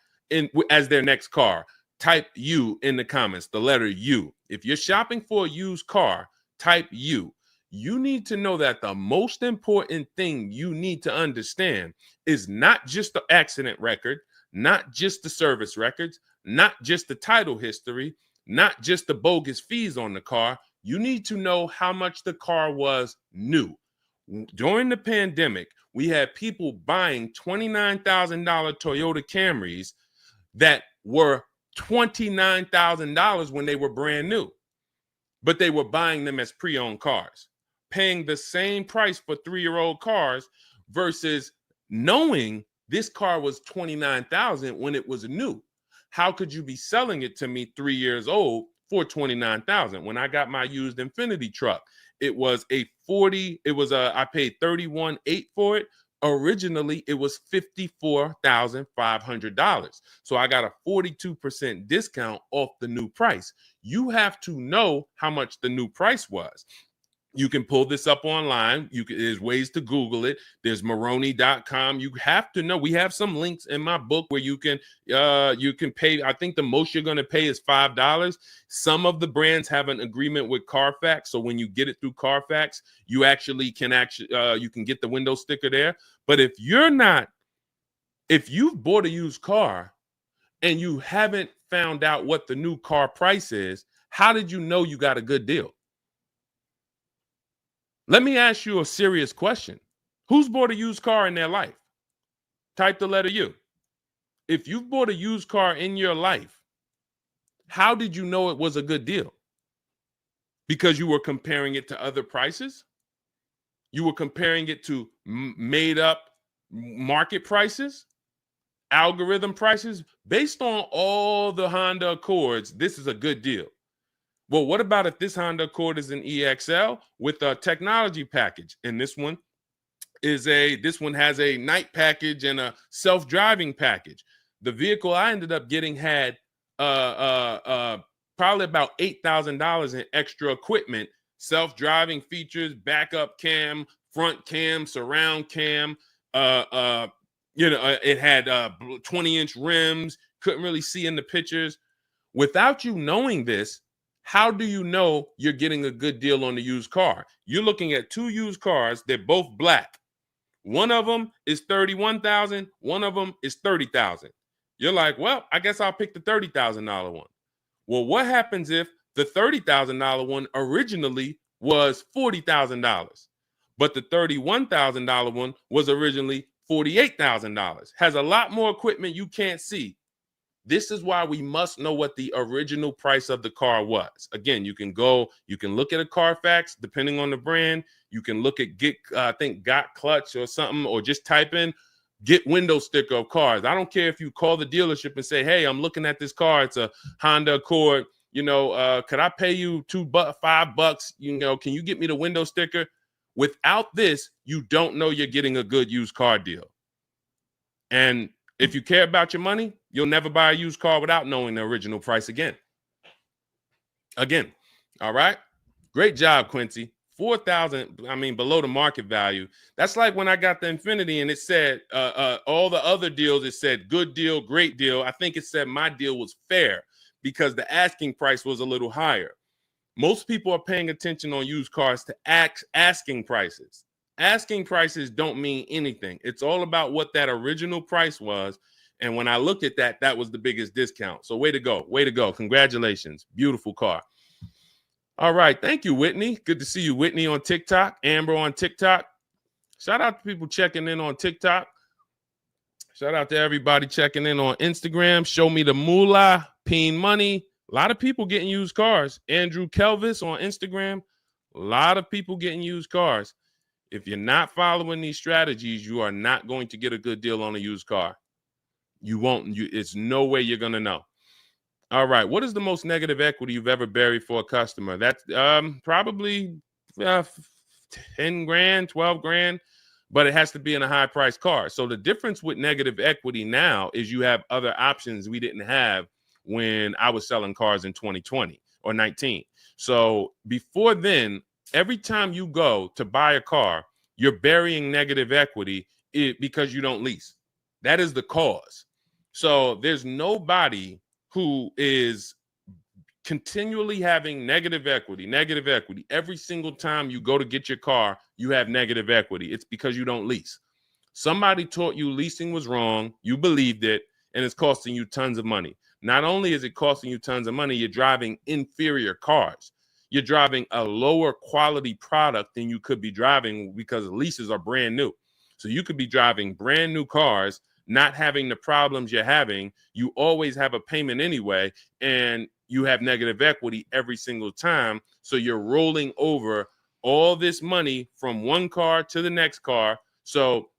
as their next car? Type U in the comments, the letter U. If you're shopping for a used car, type U. You need to know that the most important thing you need to understand is not just the accident record, not just the service records, not just the title history, not just the bogus fees on the car. You need to know how much the car was new. During the pandemic, we had people buying $29,000 Toyota Camrys that were $29,000 when they were brand new, but they were buying them as pre-owned cars, paying the same price for 3-year-old cars versus knowing this car was $29,000 when it was new. How could you be selling it to me 3 years old for $29,000? When I got my used Infinity truck, it was I paid $31,800 for it. Originally, it was $54,500. So I got a 42% discount off the new price. You have to know how much the new price was. You can pull this up online. There's ways to Google it. There's Maroni.com. You have to know. We have some links in my book where you can pay. I think the most you're going to pay is $5. Some of the brands have an agreement with Carfax, so when you get it through Carfax, you can get the window sticker there. But if you've bought a used car and you haven't found out what the new car price is, how did you know you got a good deal? Let me ask you a serious question. Who's bought a used car in their life? Type the letter U. If you've bought a used car in your life, how did you know it was a good deal? Because you were comparing it to other prices? You were comparing it to made up market prices, algorithm prices? Based on all the Honda Accords, this is a good deal. Well, what about if this Honda Accord is an EXL with a technology package? And this one has a night package and a self-driving package. The vehicle I ended up getting had probably about $8,000 in extra equipment, self-driving features, backup cam, front cam, surround cam. It had 20-inch rims. Couldn't really see in the pictures. Without you knowing this, how do you know you're getting a good deal on the used car? You're looking at 2 used cars. They're both black. One of them is $31,000. One of them is $30,000. You're like, well, I guess I'll pick the $30,000 one. Well, what happens if the $30,000 one originally was $40,000, but the $31,000 one was originally $48,000? Has a lot more equipment you can't see. This is why we must know what the original price of the car was. Again, you can look at a Carfax, depending on the brand. You can look at Got Clutch or something, or just type in get window sticker of cars. I don't care if you call the dealership and say, hey, I'm looking at this car. It's a Honda Accord. Could I pay you $5? Can you get me the window sticker? Without this, you don't know you're getting a good used car deal. And If you care about your money, you'll never buy a used car without knowing the original price again. All right? Great job, Quincy. 4,000, I mean, below the market value. That's like when I got the Infinity and it said all the other deals, it said good deal, great deal. I think it said my deal was fair because the asking price was a little higher. Most people are paying attention on used cars to asking prices. Asking prices don't mean anything. It's all about what that original price was. And when I looked at that, that was the biggest discount. So way to go. Way to go. Congratulations. Beautiful car. All right. Thank you, Whitney. Good to see you, Whitney, on TikTok. Amber on TikTok. Shout out to people checking in on TikTok. Shout out to everybody checking in on Instagram. Show me the moolah, Peen Money. A lot of people getting used cars. Andrew Kelvis on Instagram. A lot of people getting used cars. If you're not following these strategies, you are not going to get a good deal on a used car. You won't. It's no way you're going to know. All right. What is the most negative equity you've ever buried for a customer? That's probably 10 grand, 12 grand, but it has to be in a high price car. So the difference with negative equity now is you have other options we didn't have when I was selling cars in 2020 or 19. So before then, every time you go to buy a car, you're burying negative equity because you don't lease. That is the cause. So there's nobody who is continually having negative equity. Every single time you go to get your car, you have negative equity. It's because you don't lease. Somebody taught you leasing was wrong. You believed it, and it's costing you tons of money. Not only is it costing you tons of money, you're driving inferior cars. You're driving a lower quality product than you could be driving because leases are brand new. So you could be driving brand new cars, not having the problems you're having. You always have a payment anyway, and you have negative equity every single time. So you're rolling over all this money from one car to the next car. So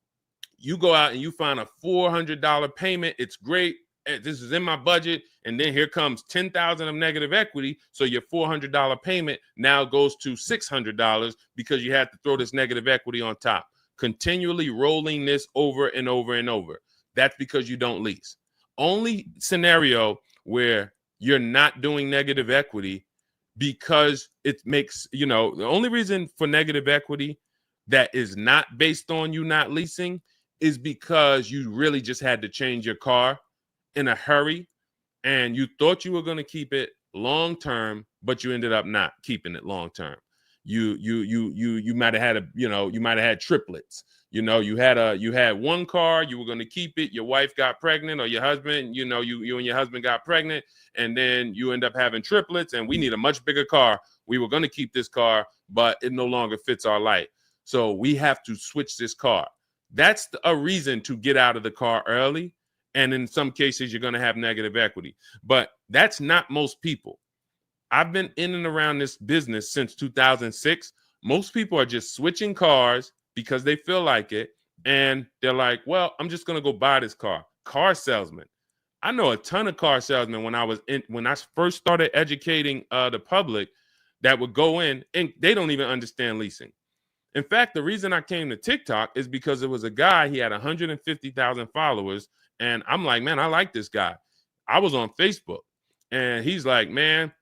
you go out and you find a $400 payment. It's great. This is in my budget. And then here comes 10,000 of negative equity. So your $400 payment now goes to $600 because you had to throw this negative equity on top. Continually rolling this over and over and over. That's because you don't lease. Only scenario where you're not doing negative equity because it makes, the only reason for negative equity that is not based on you not leasing is because you really just had to change your car in a hurry and you thought you were going to keep it long term, but you ended up not keeping it long term. You might have had you might have had triplets. You had one car, you were going to keep it. Your wife got pregnant, or your husband, you and your husband got pregnant, and then you end up having triplets. And we need a much bigger car. We were going to keep this car, but it no longer fits our life. So we have to switch this car. That's a reason to get out of the car early. And in some cases, you're going to have negative equity. But that's not most people. I've been in and around this business since 2006. Most people are just switching cars because they feel like it. And they're like, well, I'm just going to go buy this car. Car salesman. I know a ton of car salesmen when I first started educating the public that would go in and they don't even understand leasing. In fact, the reason I came to TikTok is because it was a guy, he had 150,000 followers. And I'm like, man, I like this guy. I was on Facebook and he's like, man,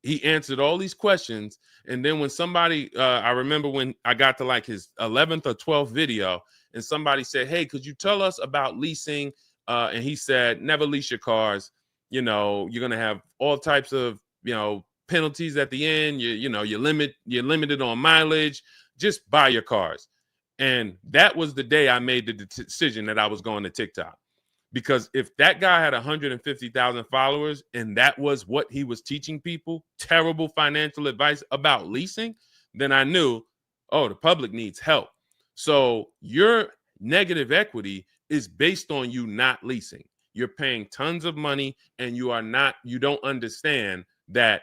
he answered all these questions. And then when somebody, I remember when I got to like his 11th or 12th video and somebody said, hey, could you tell us about leasing? And he said, never lease your cars. You're going to have all types of, penalties at the end. You're limited on mileage. Just buy your cars. And that was the day I made the decision that I was going to TikTok. Because if that guy had 150,000 followers and that was what he was teaching people, terrible financial advice about leasing, then I knew, oh, the public needs help. So your negative equity is based on you not leasing. You're paying tons of money and you don't understand that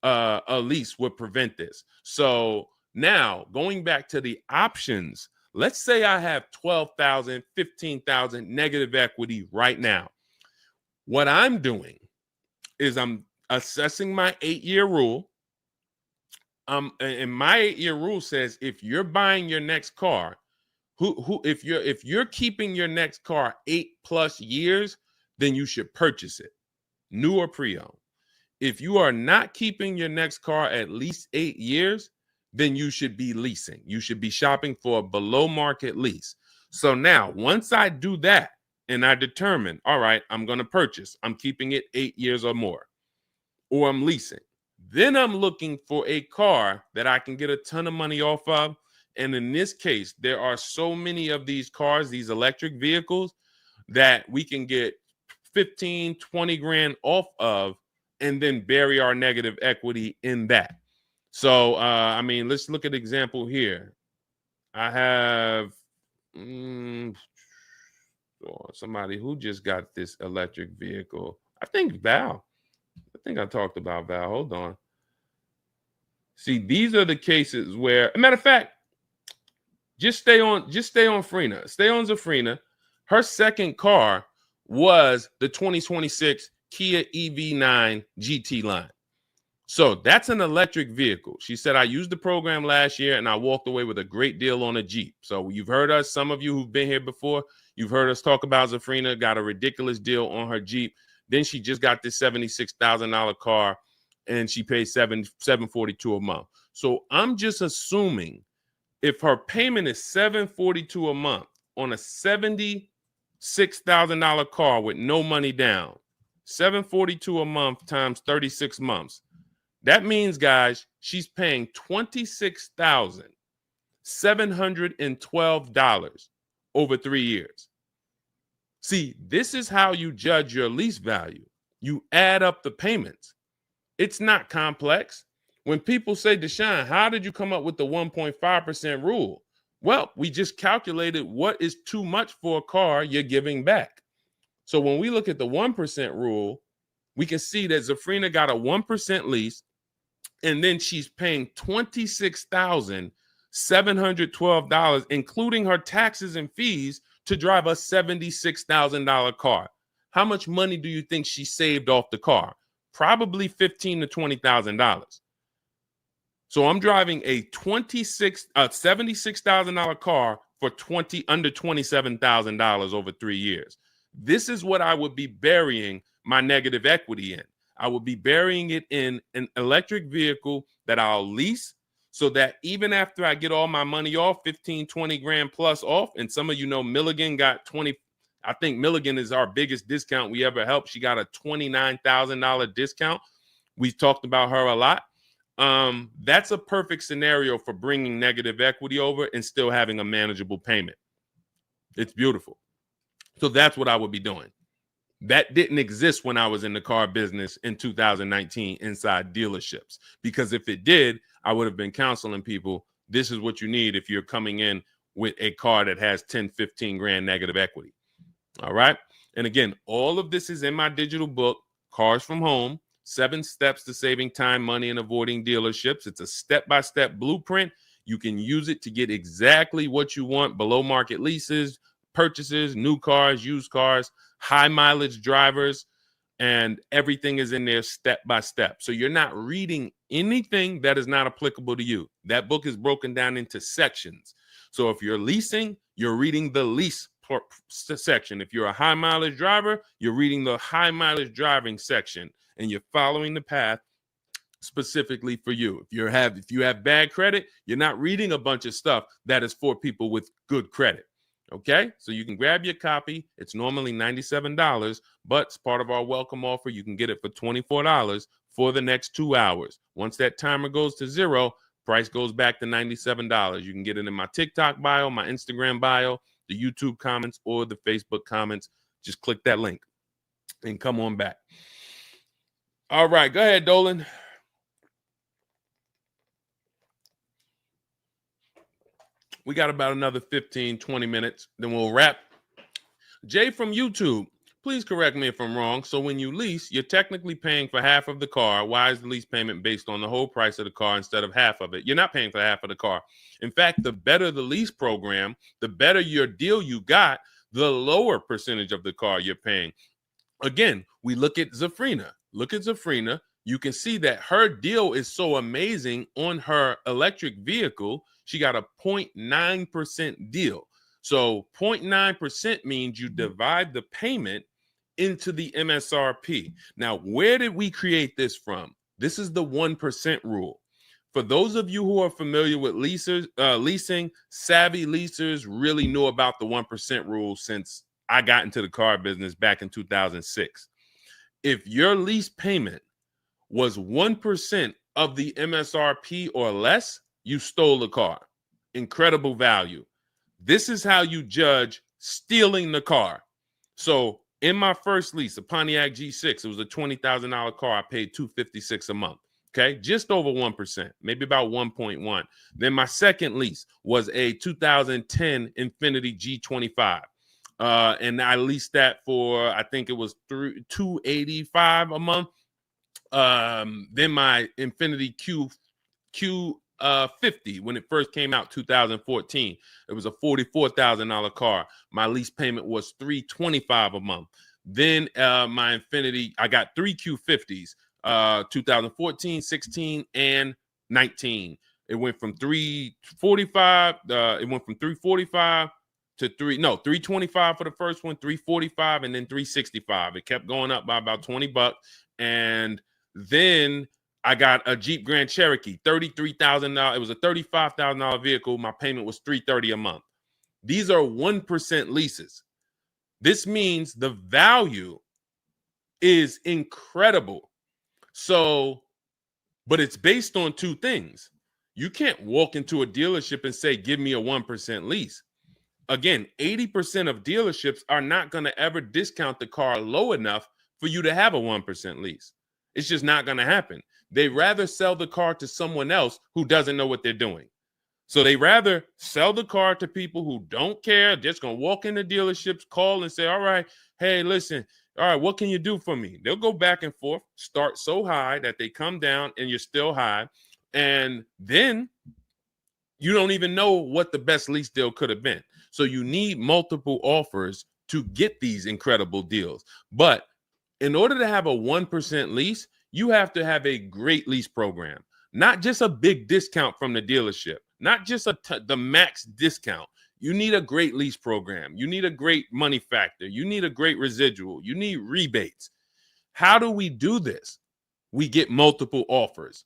a lease would prevent this. So now going back to the options, let's say I have 12,000, 15,000 negative equity right now. What I'm doing is I'm assessing my 8-year rule. And my 8-year rule says if you're buying your next car, If you're keeping your next car 8+ years, then you should purchase it, new or pre-owned. If you are not keeping your next car at least 8 years, then you should be leasing. You should be shopping for a below market lease. So now, once I do that and I determine, all right, I'm going to purchase, I'm keeping it 8 years or more, or I'm leasing, then I'm looking for a car that I can get a ton of money off of. And in this case, there are so many of these cars, these electric vehicles, that we can get 15, 20 grand off of and then bury our negative equity in that. So, I mean, let's look at example here. I have somebody who just got this electric vehicle. I think Val. I think I talked about Val. Hold on. See, these are the cases where, a matter of fact, just stay on Frina. Stay on Zafrina. Her second car was the 2026 Kia EV9 GT line. So that's an electric vehicle. She said, I used the program last year and I walked away with a great deal on a Jeep. So you've heard us, some of you who've been here before, you've heard us talk about Zafrina, got a ridiculous deal on her Jeep. Then she just got this $76,000 car and she paid $742 a month. So I'm just assuming if her payment is $742 a month on a $76,000 car with no money down, $742 a month times 36 months. That means, guys, she's paying $26,712 over 3 years. See, this is how you judge your lease value. You add up the payments. It's not complex. When people say, Deshone, how did you come up with the 1.5% rule? Well, we just calculated what is too much for a car you're giving back. So when we look at the 1% rule, we can see that Zafrina got a 1% lease, and then she's paying $26,712, including her taxes and fees, to drive a $76,000 car. How much money do you think she saved off the car? Probably $15,000 to $20,000. So I'm driving a $76,000 car for under $27,000 over 3 years. This is what I would be burying my negative equity in. I would be burying it in an electric vehicle that I'll lease, so that even after I get all my money off, 15, 20 grand plus off, and some of you know Milligan got 20. I think Milligan is our biggest discount we ever helped. She got a $29,000 discount. We've talked about her a lot. That's a perfect scenario for bringing negative equity over and still having a manageable payment. It's beautiful. So that's what I would be doing. That didn't exist when I was in the car business in 2019 inside dealerships, because if it did, I would have been counseling people. This is what you need if you're coming in with a car that has 10, 15 grand negative equity. All right. And again, all of this is in my digital book, Cars from Home, 7 Steps to Saving Time, Money, and Avoiding Dealerships. It's a step-by-step blueprint. You can use it to get exactly what you want: below market leases, purchases, new cars, used cars, high mileage drivers, and everything is in there step by step. So you're not reading anything that is not applicable to you. That book is broken down into sections. So if you're leasing, you're reading the lease section. If you're a high mileage driver, you're reading the high mileage driving section, and you're following the path specifically for you. If you have bad credit, you're not reading a bunch of stuff that is for people with good credit. Okay, so you can grab your copy. It's normally $97, but it's part of our welcome offer. You can get it for $24 for the next 2 hours. Once that timer goes to 0, price goes back to $97. You can get it in my TikTok bio, my Instagram bio, the YouTube comments, or the Facebook comments. Just click that link and come on back. All right, go ahead, Dolan. We got about another 15, 20 minutes, then we'll wrap. Jay from YouTube, please correct me if I'm wrong. So when you lease, you're technically paying for half of the car. Why is the lease payment based on the whole price of the car instead of half of it? You're not paying for half of the car. In fact, the better the lease program, the better your deal you got, the lower percentage of the car you're paying. Again, we look at Zafrina. Look at Zafrina. You can see that her deal is so amazing on her electric vehicle. She got a 0.9% deal. So 0.9% means you divide the payment into the MSRP. Now, where did we create this from? This is the 1% rule. For those of you who are familiar with leasing, savvy leasers really knew about the 1% rule since I got into the car business back in 2006. If your lease payment was 1% of the MSRP or less, you stole the car. Incredible value. This is how you judge stealing the car. So in my first lease, a Pontiac G6, it was a $20,000 car. I paid $256 a month. Okay, just over 1%, maybe about 1.1. Then my second lease was a 2010 Infiniti G25. And I leased that for, I think it was $285 a month. Then my Infiniti Q50, when it first came out, 2014, it was a $44,000 car. My lease payment was $325 a month. Then my Infiniti, I got three Q50s, 2014, 16, and 19. It went from 345. It went from 345 to 325 for the first one, 345, and then 365. It kept going up by about $20. And then I got a Jeep Grand Cherokee, $33,000. It was a $35,000 vehicle. My payment was $330 a month. These are 1% leases. This means the value is incredible. So, but it's based on two things. You can't walk into a dealership and say, give me a 1% lease. Again, 80% of dealerships are not going to ever discount the car low enough for you to have a 1% lease. It's just not going to happen. They rather sell the car to someone else who doesn't know what they're doing. So they rather sell the car to people who don't care, just going to walk into dealerships, call and say, all right, hey, listen, all right, what can you do for me? They'll go back and forth, start so high that they come down and you're still high. And then you don't even know what the best lease deal could have been. So you need multiple offers to get these incredible deals. But in order to have a 1% lease, you have to have a great lease program, not just a big discount from the dealership, not just the max discount. You need a great lease program. You need a great money factor. You need a great residual. You need rebates. How do we do this? We get multiple offers.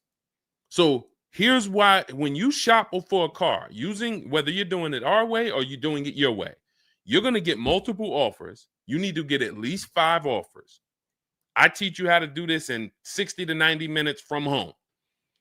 So here's why: when you shop for a car, using whether you're doing it our way or you're doing it your way, you're going to get multiple offers. You need to get at least 5 offers. I teach you how to do this in 60 to 90 minutes from home.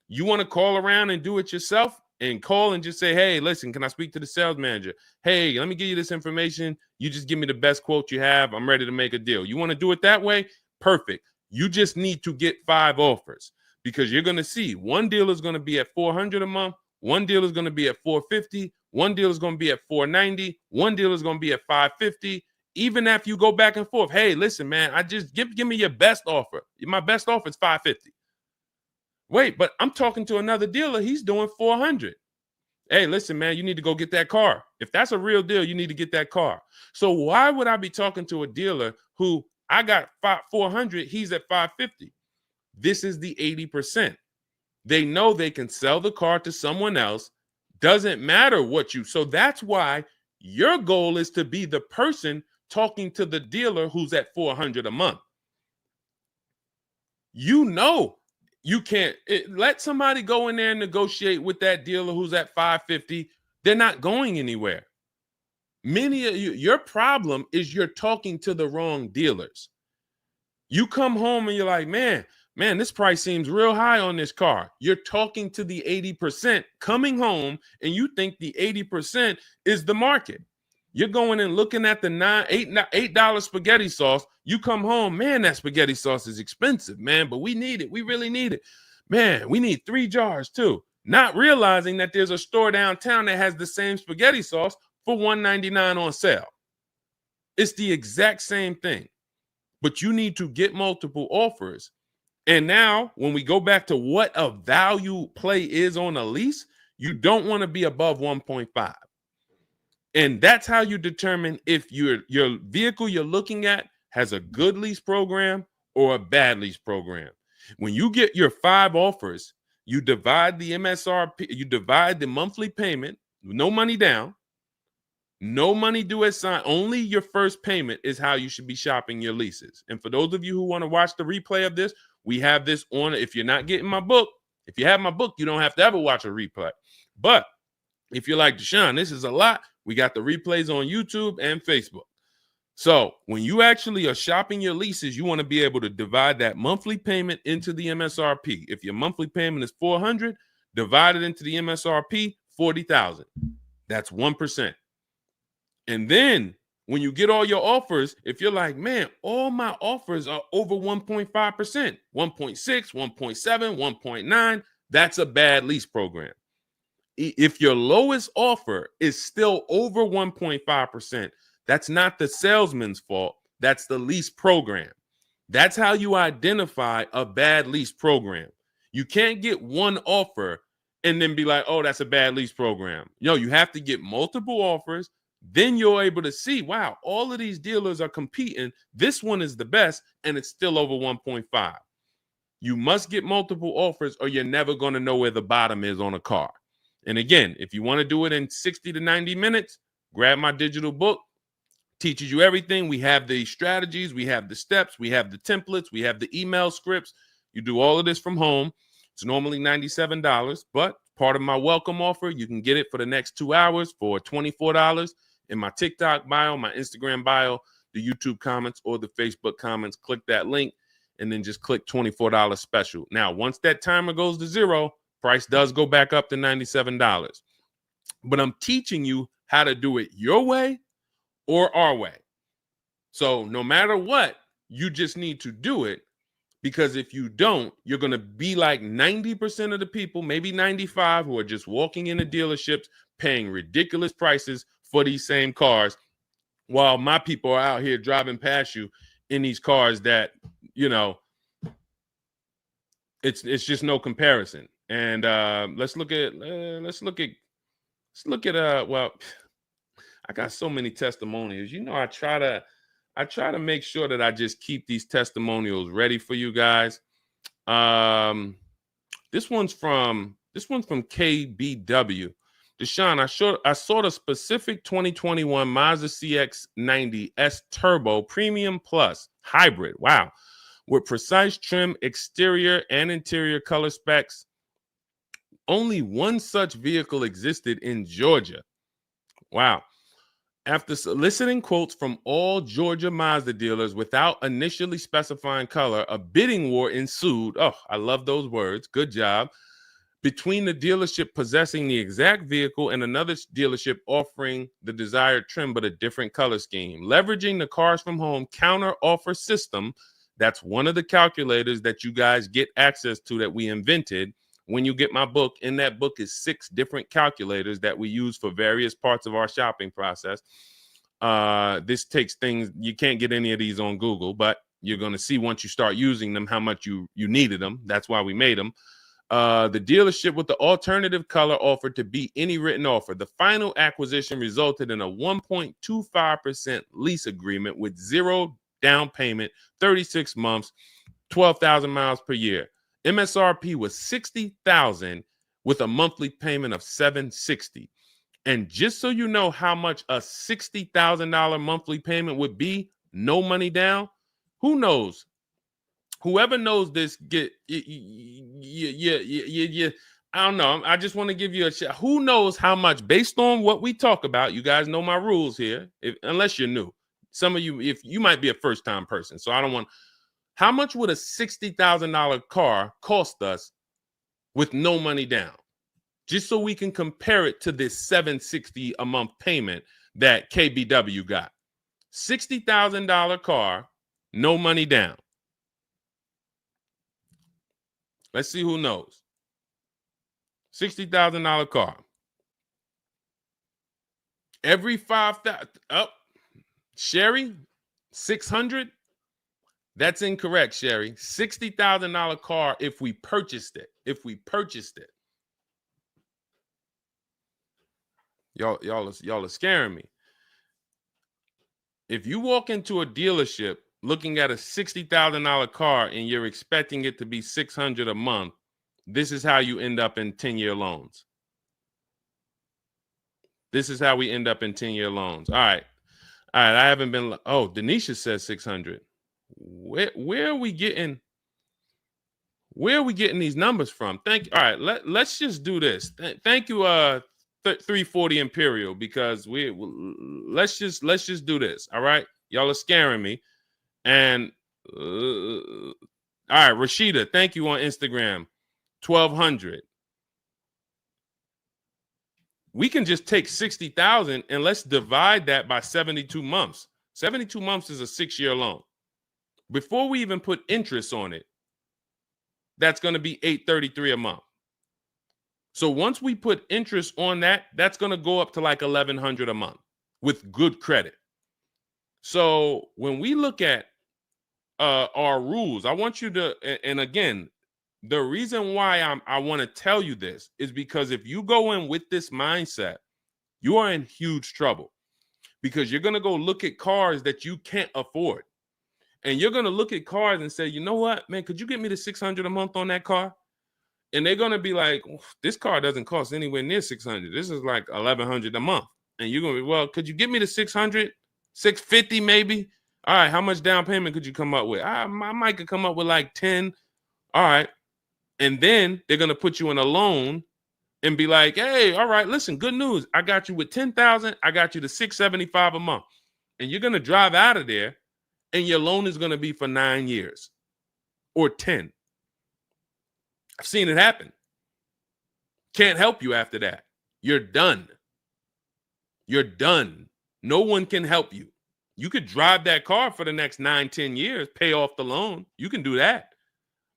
You want to call around and do it yourself, and call and just say, hey, listen, can I speak to the sales manager? Hey, let me give you this information. You just give me the best quote you have. I'm ready to make a deal. You want to do it that way? Perfect. You just need to get 5 offers, because you're going to see one deal is going to be at $400 a month. One deal is going to be at $450. One deal is going to be at $490. One deal is going to be at $550. Even after you go back and forth, hey, listen, man, I just give me your best offer. My best offer is $550. Wait, but I'm talking to another dealer. He's doing $400. Hey, listen, man, you need to go get that car. If that's a real deal, you need to get that car. So why would I be talking to a dealer who I got $400, he's at $550? This is the 80%. They know they can sell the car to someone else. Doesn't matter what you. So that's why your goal is to be the person talking to the dealer who's at $400 a month. You know, you can't let somebody go in there and negotiate with that dealer who's at $550. They're not going anywhere. Many of you, your problem is you're talking to the wrong dealers. You come home and you're like, man, this price seems real high on this car. You're talking to the 80% coming home, and you think the 80% is the market. You're going and looking at the $8 spaghetti sauce. You come home, man, that spaghetti sauce is expensive, man, but we need it. We really need it. Man, we need 3 jars too. Not realizing that there's a store downtown that has the same spaghetti sauce for $1.99 on sale. It's the exact same thing, but you need to get multiple offers. And now when we go back to what a value play is on a lease, you don't want to be above 1.5. And that's how you determine if your vehicle you're looking at has a good lease program or a bad lease program. When you get your 5 offers, you divide the MSRP, you divide the monthly payment, no money down. No money due at sign. Only your first payment is how you should be shopping your leases. And for those of you who want to watch the replay of this, we have this on. If you're not getting my book, if you have my book, you don't have to ever watch a replay. But if you're like, Deshone, this is a lot, we got the replays on YouTube and Facebook. So when you actually are shopping your leases, you want to be able to divide that monthly payment into the MSRP. If your monthly payment is $400, divide it into the MSRP, $40,000. That's 1%. And then when you get all your offers, if you're like, man, all my offers are over 1.5%, 1.6, 1.7, 1.9, that's a bad lease program. If your lowest offer is still over 1.5%, that's not the salesman's fault. That's the lease program. That's how you identify a bad lease program. You can't get one offer and then be like, oh, that's a bad lease program. No, you have to get multiple offers. Then you're able to see, wow, all of these dealers are competing. This one is the best, and it's still over 1.5. You must get multiple offers or you're never going to know where the bottom is on a car. And again, if you want to do it in 60 to 90 minutes, grab my digital book. Teaches you everything. We have the strategies, we have the steps, we have the templates, we have the email scripts. You do all of this from home. It's normally $97, but part of my welcome offer, you can get it for the next 2 hours for $24 in my TikTok bio, my Instagram bio, the YouTube comments, or the Facebook comments. Click that link and then just click $24 special. Now, once that timer goes to zero, price does go back up to $97. But I'm teaching you how to do it your way or our way. So no matter what, you just need to do it, because if you don't, you're going to be like 90% of the people, maybe 95, who are just walking into dealerships paying ridiculous prices for these same cars, while my people are out here driving past you in these cars that, you know, it's just no comparison. And let's look at well, I got so many testimonials. You know, I try to make sure that I just keep these testimonials ready for you guys. This one's from KBW. Deshone, I saw the specific 2021 Mazda CX-90 S Turbo Premium Plus Hybrid. Wow. With precise trim, exterior and interior color specs. Only one such vehicle existed in Georgia. Wow. After soliciting quotes from all Georgia Mazda dealers without initially specifying color, a bidding war ensued. Oh, I love those words. Good job. Between the dealership possessing the exact vehicle and another dealership offering the desired trim but a different color scheme. Leveraging the Cars from Home counter offer system, that's one of the calculators that you guys get access to that we invented. When you get my book, in that book is 6 different calculators that we use for various parts of our shopping process. This takes things, you can't get any of these on Google, but you're going to see once you start using them how much you needed them. That's why we made them. The dealership with the alternative color offered to beat any written offer. The final acquisition resulted in a 1.25% lease agreement with 0 down payment, 36 months, 12,000 miles per year. MSRP was $60,000 with a monthly payment of $760. And just so you know how much a $60,000 monthly payment would be, no money down, who knows? Whoever knows this, I don't know. I just want to give you a shot. Who knows how much, based on what we talk about, you guys know my rules here, unless you're new. Some of you, if you might be a first-time person, so I don't want. How much would a $60,000 car cost us with no money down? Just so we can compare it to this $760 a month payment that KBW got. $60,000 car, no money down. Let's see who knows. $60,000 car. Every 5,000 up. Sherry, 600. That's incorrect, Sherry. $60,000 car if we purchased it. Y'all are scaring me. If you walk into a dealership looking at a $60,000 car and you're expecting it to be $600 a month, this is how you end up in 10-year loans. This is how we end up in 10-year loans. All right. I haven't been. Oh, Denisha says 600. Where are we getting? Where are we getting these numbers from? Thank you. All right, let's just do this. Thank you, 340 Imperial, because let's just do this. All right, y'all are scaring me. And all right, Rashida, thank you on Instagram. 1,200. We can just take 60,000 and let's divide that by 72 months. 72 months is a 6-year loan. Before we even put interest on it, that's going to be $833 a month. So once we put interest on that, that's going to go up to like $1,100 a month with good credit. So when we look at our rules, I want you to, and again, the reason why I want to tell you this is because if you go in with this mindset, you are in huge trouble, because you're going to go look at cars that you can't afford. And you're going to look at cars and say, you know what, man, could you get me the $600 a month on that car? And they're going to be like, this car doesn't cost anywhere near $600. This is like $1,100 a month. And you're going to be, well, could you get me the $600, $650 maybe? All right, how much down payment could you come up with? I might could come up with like 10. All right. And then they're going to put you in a loan and be like, hey, all right, listen, good news. I got you with 10,000. I got you to $675 a month. And you're going to drive out of there and your loan is going to be for 9 years or 10. I've seen it happen. Can't help you after that. You're done. You're done. No one can help you. You could drive that car for the next 9, 10 years, pay off the loan. You can do that.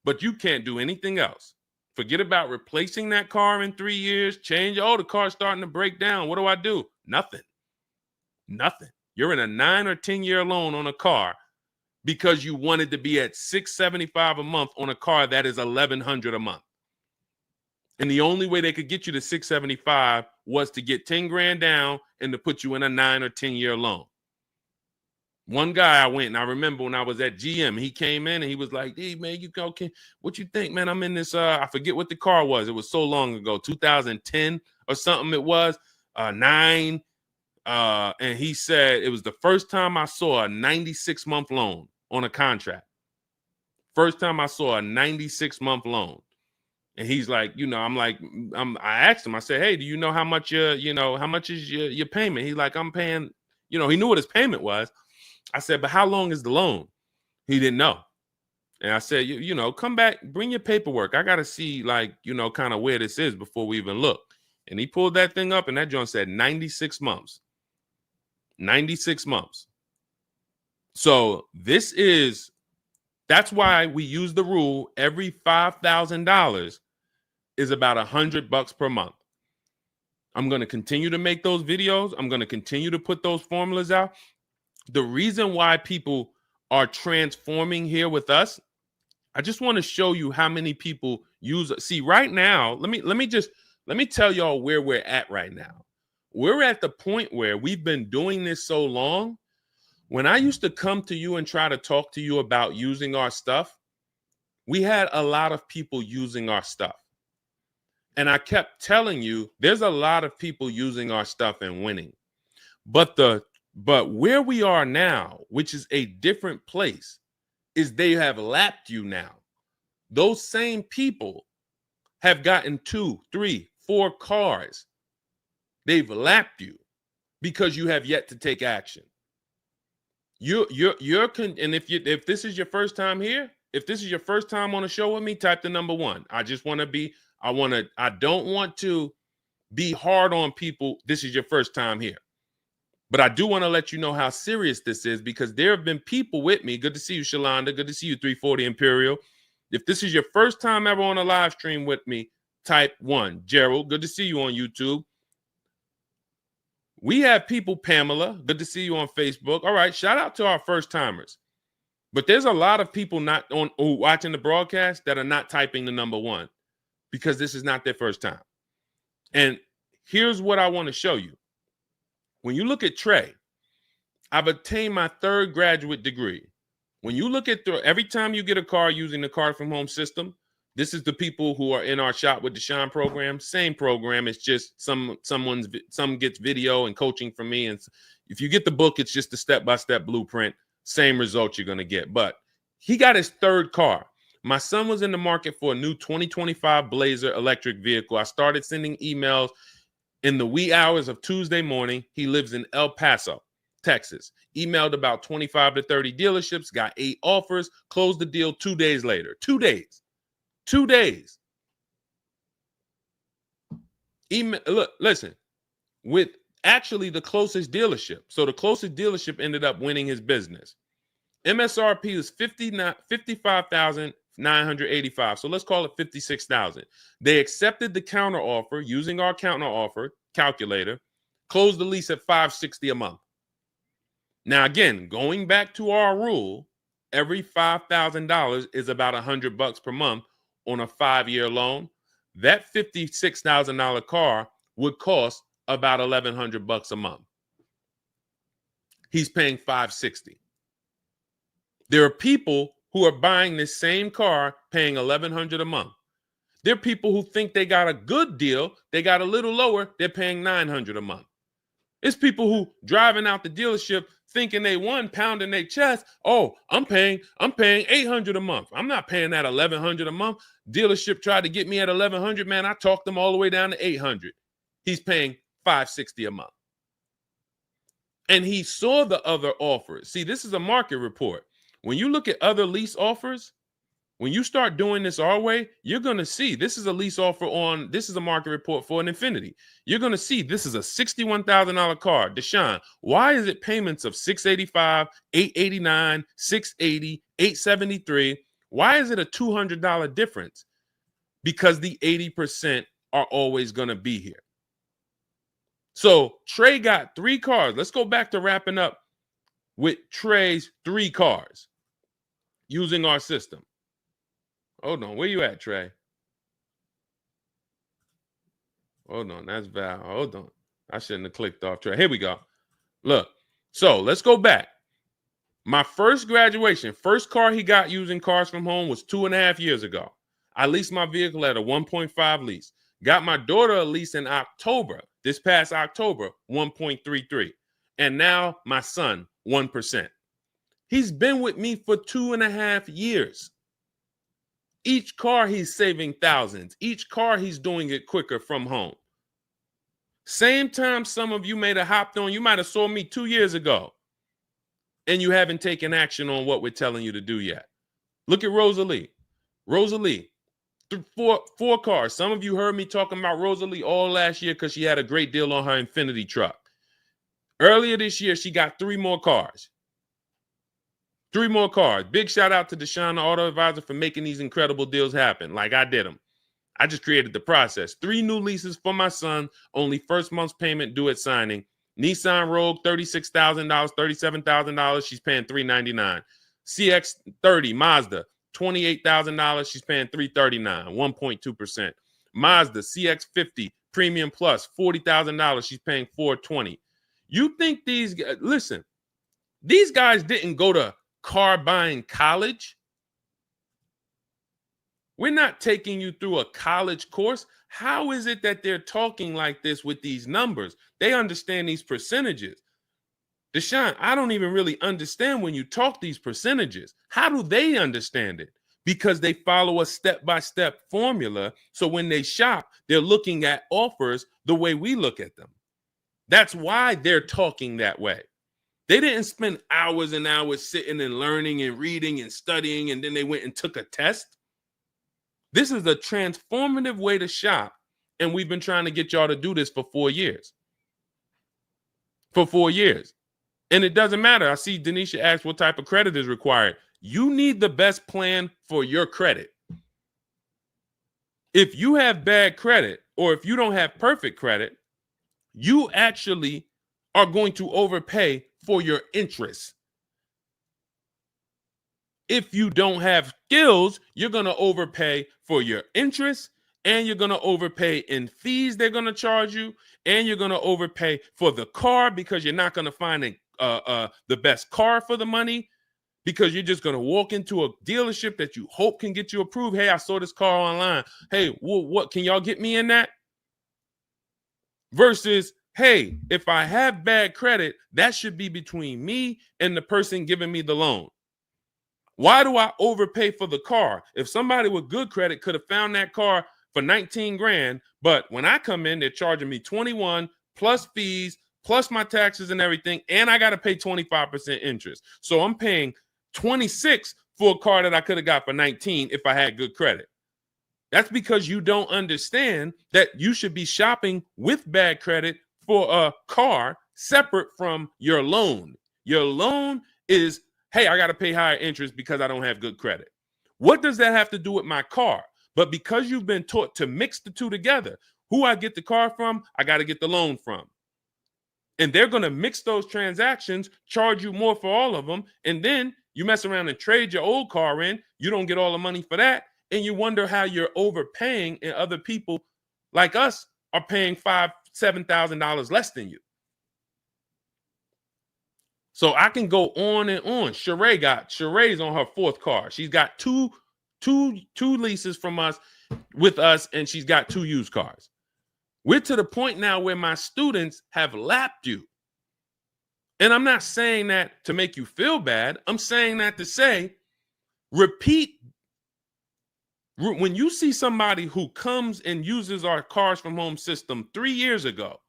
But you can't do anything else. Forget about replacing that car in 3 years, change. Oh, the car's starting to break down. What do I do? Nothing. Nothing. You're in a 9 or 10-year loan on a car because you wanted to be at $675 a month on a car that is $1,100 a month. And the only way they could get you to $675 was to get 10 grand down and to put you in a 9 or 10-year loan. One guy I went, and I remember when I was at GM, he came in and he was like, hey, man, you go, okay, what you think, man? I'm in this, I forget what the car was. It was so long ago, 2010 or something it was, 9. And he said it was the first time I saw a 96-month loan on a contract. First time I saw a 96-month loan. And he's like, I asked him, I said, hey, do you know how much how much is your payment? He's like, I'm paying, he knew what his payment was. I said, but how long is the loan? He didn't know. And I said, come back, bring your paperwork. I got to see kind of where this is before we even look. And he pulled that thing up and that joint said 96 months. 96 months. So that's why we use the rule every $5,000 is about $100 per month. I'm going to continue to make those videos. I'm going to continue to put those formulas out. The reason why people are transforming here with us, I just want to show you how many people use. See, right now, let me tell y'all where we're at right now. We're at the point where we've been doing this so long. When I used to come to you and try to talk to you about using our stuff, we had a lot of people using our stuff. And I kept telling you, there's a lot of people using our stuff and winning. But where we are now, which is a different place, is they have lapped you now. Those same people have gotten 2, 3, 4 cars. They've lapped you because you have yet to take action. And if this is your first time here, if this is your first time on a show with me, type the number 1. I don't want to be hard on people. This is your first time here. But I do want to let you know how serious this is, because there have been people with me. Good to see you, Shalonda. Good to see you, 340 Imperial. If this is your first time ever on a live stream with me, type 1. Gerald, good to see you on YouTube. We have people, Pamela, good to see you on Facebook. All right, shout out to our first timers. But there's a lot of people watching the broadcast that are not typing the number 1 because this is not their first time. And here's what I want to show you. When you look at Trey, I've attained my 3rd graduate degree. When you look at every time you get a car using the car from home system, This is the people who are in our Shop with Deshone program. Same program. It's just some gets video and coaching from me. And if you get the book, it's just a step-by-step blueprint. Same results you're going to get. But he got his third car. My son was in the market for a new 2025 Blazer electric vehicle. I started sending emails in the wee hours of Tuesday morning. He lives in El Paso, Texas. Emailed about 25 to 30 dealerships, got 8 offers, closed the deal 2 days later. 2 days. 2 days. Look, listen, with actually the closest dealership. So the closest dealership ended up winning his business. MSRP was $55,985. So let's call it $56,000. They accepted the counter offer using our counter offer calculator, closed the lease at $560 a month. Now, again, going back to our rule, every $5,000 is about $100 per month on a 5-year loan. That $56,000 car would cost about $1,100 a month. He's paying $560. There are people who are buying this same car paying $1,100 a month. There are people who think they got a good deal. They got a little lower. They're paying $900 a month. It's people who driving out the dealership thinking they won, pounding their chest. Oh, I'm paying $800 a month. I'm not paying that $1,100 a month. Dealership tried to get me at $1,100. Man, I talked them all the way down to $800. He's paying $560 a month. And he saw the other offers. See, this is a market report. When you look at other lease offers, when you start doing this our way, you're going to see this is a lease offer this is a market report for an Infiniti. You're going to see this is a $61,000 car. Deshone, why is it payments of $685, $889, $680, $873? Why is it a $200 difference? Because the 80% are always going to be here. So Trey got 3 cars. Let's go back to wrapping up with Trey's 3 cars using our system. Hold on. Where you at, Trey? Hold on. That's Val. Hold on. I shouldn't have clicked off Trey. Here we go. Look. So let's go back. My first graduation, first car he got using Cars from Home was 2.5 years ago. I leased my vehicle at a 1.5 lease. Got my daughter a lease in October, this past October, 1.33. And now my son, 1%. He's been with me for 2.5 years. Each car he's saving thousands. Each car he's doing it quicker from home. Same time some of you may have hopped on, you might have saw me 2 years ago, and you haven't taken action on what we're telling you to do yet. Look at Rosalie. Rosalie, 4 cars. Some of you heard me talking about Rosalie all last year because she had a great deal on her Infiniti truck. Earlier this year, she got 3 more cars. 3 more cars. Big shout out to Deshone the Auto Advisor for making these incredible deals happen like I did them. I just created the process. 3 new leases for my son, only first month's payment due at signing. Nissan Rogue, $36,000, $37,000. She's paying $399. CX-30 Mazda, $28,000. She's paying $339, 1.2%. Mazda CX-50 Premium Plus, $40,000. She's paying $420. You think these guys, listen, these guys didn't go to car buying college. We're not taking you through a college course. How is it that they're talking like this with these numbers? They understand these percentages. Deshone, I don't even really understand when you talk these percentages. How do they understand it? Because they follow a step-by-step formula. So when they shop, they're looking at offers the way we look at them. That's why they're talking that way. They didn't spend hours and hours sitting and learning and reading and studying, and then they went and took a test. This is a transformative way to shop, and we've been trying to get y'all to do this for 4 years. For 4 years. And it doesn't matter. I see Denisha asked what type of credit is required. You need the best plan for your credit. If you have bad credit, or if you don't have perfect credit, you actually are going to overpay for your interest. If you don't have skills, you're going to overpay for your interest, and you're going to overpay in fees they're going to charge you, and you're going to overpay for the car because you're not going to find the best car for the money, because you're just going to walk into a dealership that you hope can get you approved. Hey, I saw this car online. Hey, what can y'all get me in that? Versus, hey, if I have bad credit, that should be between me and the person giving me the loan. Why do I overpay for the car? If somebody with good credit could have found that car for 19 grand, but when I come in, they're charging me 21 plus fees, plus my taxes and everything, and I got to pay 25% interest. So I'm paying 26 for a car that I could have got for 19 if I had good credit. That's because you don't understand that you should be shopping with bad credit for a car separate from your loan. Your loan is, hey, I got to pay higher interest because I don't have good credit. What does that have to do with my car? But because you've been taught to mix the two together, who I get the car from, I got to get the loan from. And they're going to mix those transactions, charge you more for all of them. And then you mess around and trade your old car in. You don't get all the money for that. And you wonder how you're overpaying and other people like us are paying $5,000, $7,000 less than you. So I can go on and on. Sheree's on her fourth car. She's got two leases from us with us, and she's got 2 used cars. We're to the point now where my students have lapped you. And I'm not saying that to make you feel bad. I'm saying that to say, repeat. When you see somebody who comes and uses our Cars from Home system 3 years ago,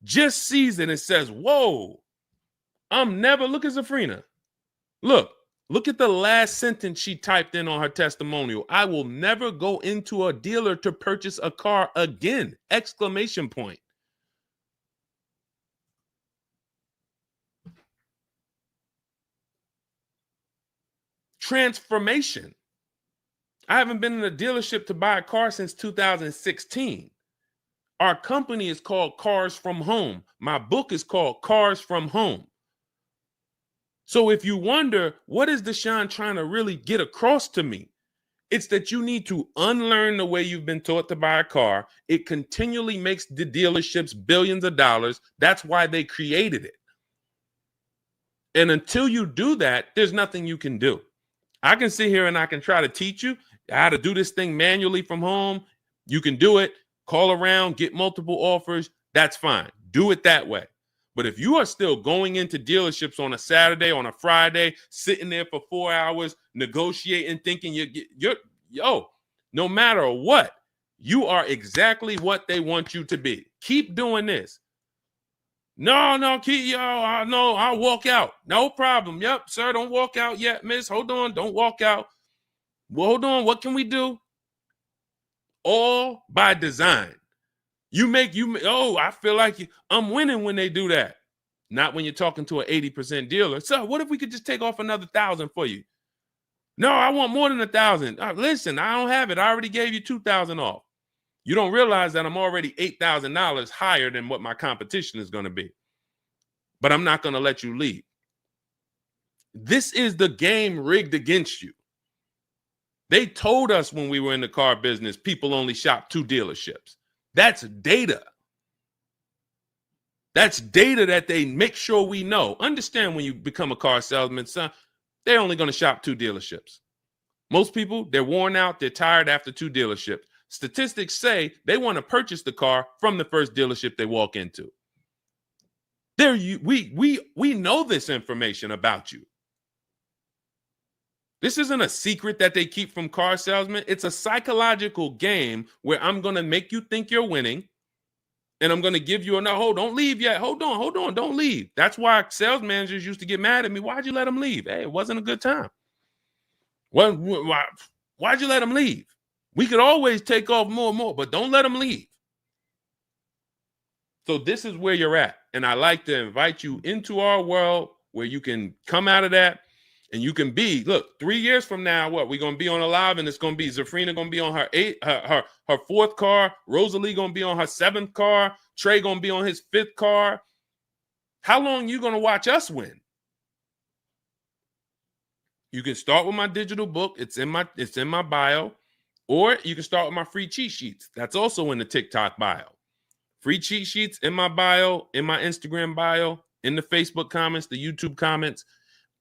just sees it and says, whoa, look at Zafrina. Look at the last sentence she typed in on her testimonial. I will never go into a dealer to purchase a car again, ! Transformation. I haven't been in a dealership to buy a car since 2016. Our company is called Cars from Home. My book is called Cars from Home. So if you wonder, what is Deshone trying to really get across to me? It's that you need to unlearn the way you've been taught to buy a car. It continually makes the dealerships billions of dollars. That's why they created it. And until you do that, there's nothing you can do. I can sit here and I can try to teach you how to do this thing manually from home. You can do it, call around, get multiple offers. That's fine. Do it that way. But if you are still going into dealerships on a Saturday, on a Friday, sitting there for 4 hours, negotiating, thinking no matter what, you are exactly what they want you to be. Keep doing this. No, I'll walk out. No problem. Yep, sir, don't walk out yet, miss. Hold on, don't walk out. Well, hold on, what can we do? All by design. I feel like I'm winning when they do that. Not when you're talking to an 80% dealer. So what if we could just take off another 1,000 for you? No, I want more than 1,000. Listen, I don't have it. I already gave you 2,000 off. You don't realize that I'm already $8,000 higher than what my competition is going to be. But I'm not going to let you leave. This is the game rigged against you. They told us when we were in the car business, people only shop 2 dealerships. That's data. That's data that they make sure we know. Understand when you become a car salesman, son, they're only going to shop 2 dealerships. Most people, they're worn out, they're tired after 2 dealerships. Statistics say they want to purchase the car from the first dealership they walk into. We know this information about you. This isn't a secret that they keep from car salesmen. It's a psychological game where I'm going to make you think you're winning, and I'm going to give you don't leave yet. Hold on, don't leave. That's why sales managers used to get mad at me. Why'd you let them leave? Hey, it wasn't a good time. Why'd you let them leave? We could always take off more and more, but don't let them leave. So this is where you're at. And I like to invite you into our world where you can come out of that and you can be, 3 years from now, we're going to be on a live, and it's going to be Zafrina going to be on her 4th car, Rosalie going to be on her 7th car, Trey going to be on his 5th car. How long you going to watch us win? You can start with my digital book. It's in my bio. Or you can start with my free cheat sheets. That's also in the TikTok bio. Free cheat sheets in my bio, in my Instagram bio, in the Facebook comments, the YouTube comments,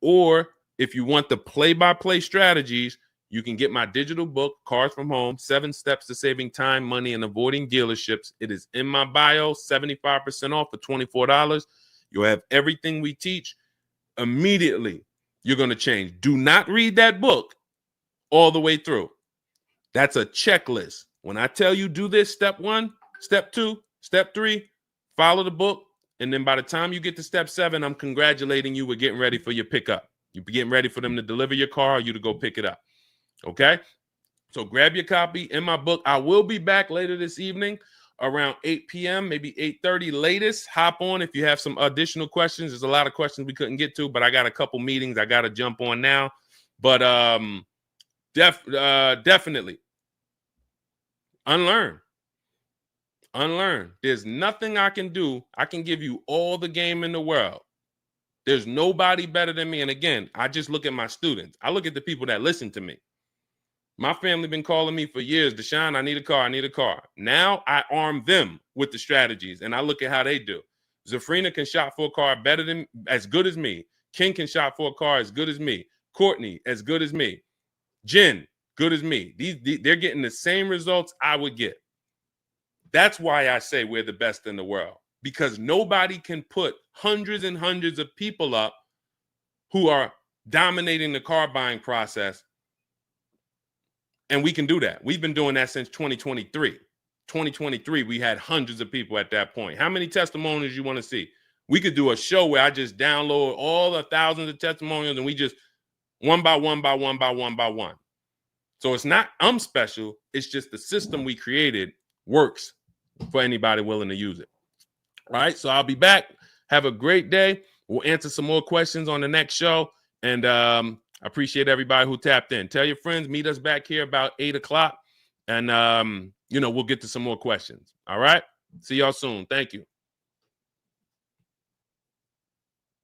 or If you want the play-by-play strategies, you can get my digital book, Cars from Home, 7 Steps to Saving Time, Money, and Avoiding Dealerships. It is in my bio, 75% off for $24. You'll have everything we teach. Immediately, you're going to change. Do not read that book all the way through. That's a checklist. When I tell you do this, step 1, step 2, step 3, follow the book. And then by the time you get to step 7, I'm congratulating you. We're getting ready for your pickup. You're getting ready for them to deliver your car or you to go pick it up. Okay? So grab your copy in my book. I will be back later this evening around 8 p.m., maybe 8:30 latest. Hop on if you have some additional questions. There's a lot of questions we couldn't get to, but I got a couple meetings I got to jump on now. But definitely unlearn. There's nothing I can do. I can give you all the game in the world. There's nobody better than me. And again, I just look at my students. I look at the people that listen to me. My family been calling me for years, Deshone, I need a car. Now I arm them with the strategies, and I look at how they do. Zafrina can shop for a car as good as me. King can shop for a car as good as me. Courtney, as good as me. Jen, good as me. They're getting the same results I would get. That's why I say we're the best in the world, because nobody can put hundreds and hundreds of people up who are dominating the car buying process. And we can do that. We've been doing that since 2023. 2023, we had hundreds of people at that point. How many testimonials you want to see? We could do a show where I just download all the thousands of testimonials and we just one by one. So it's not I'm special. It's just the system we created works for anybody willing to use it. All right. So I'll be back. Have a great day. We'll answer some more questions on the next show. And I appreciate everybody who tapped in. Tell your friends, meet us back here about 8 o'clock. And, we'll get to some more questions. All right. See y'all soon. Thank you.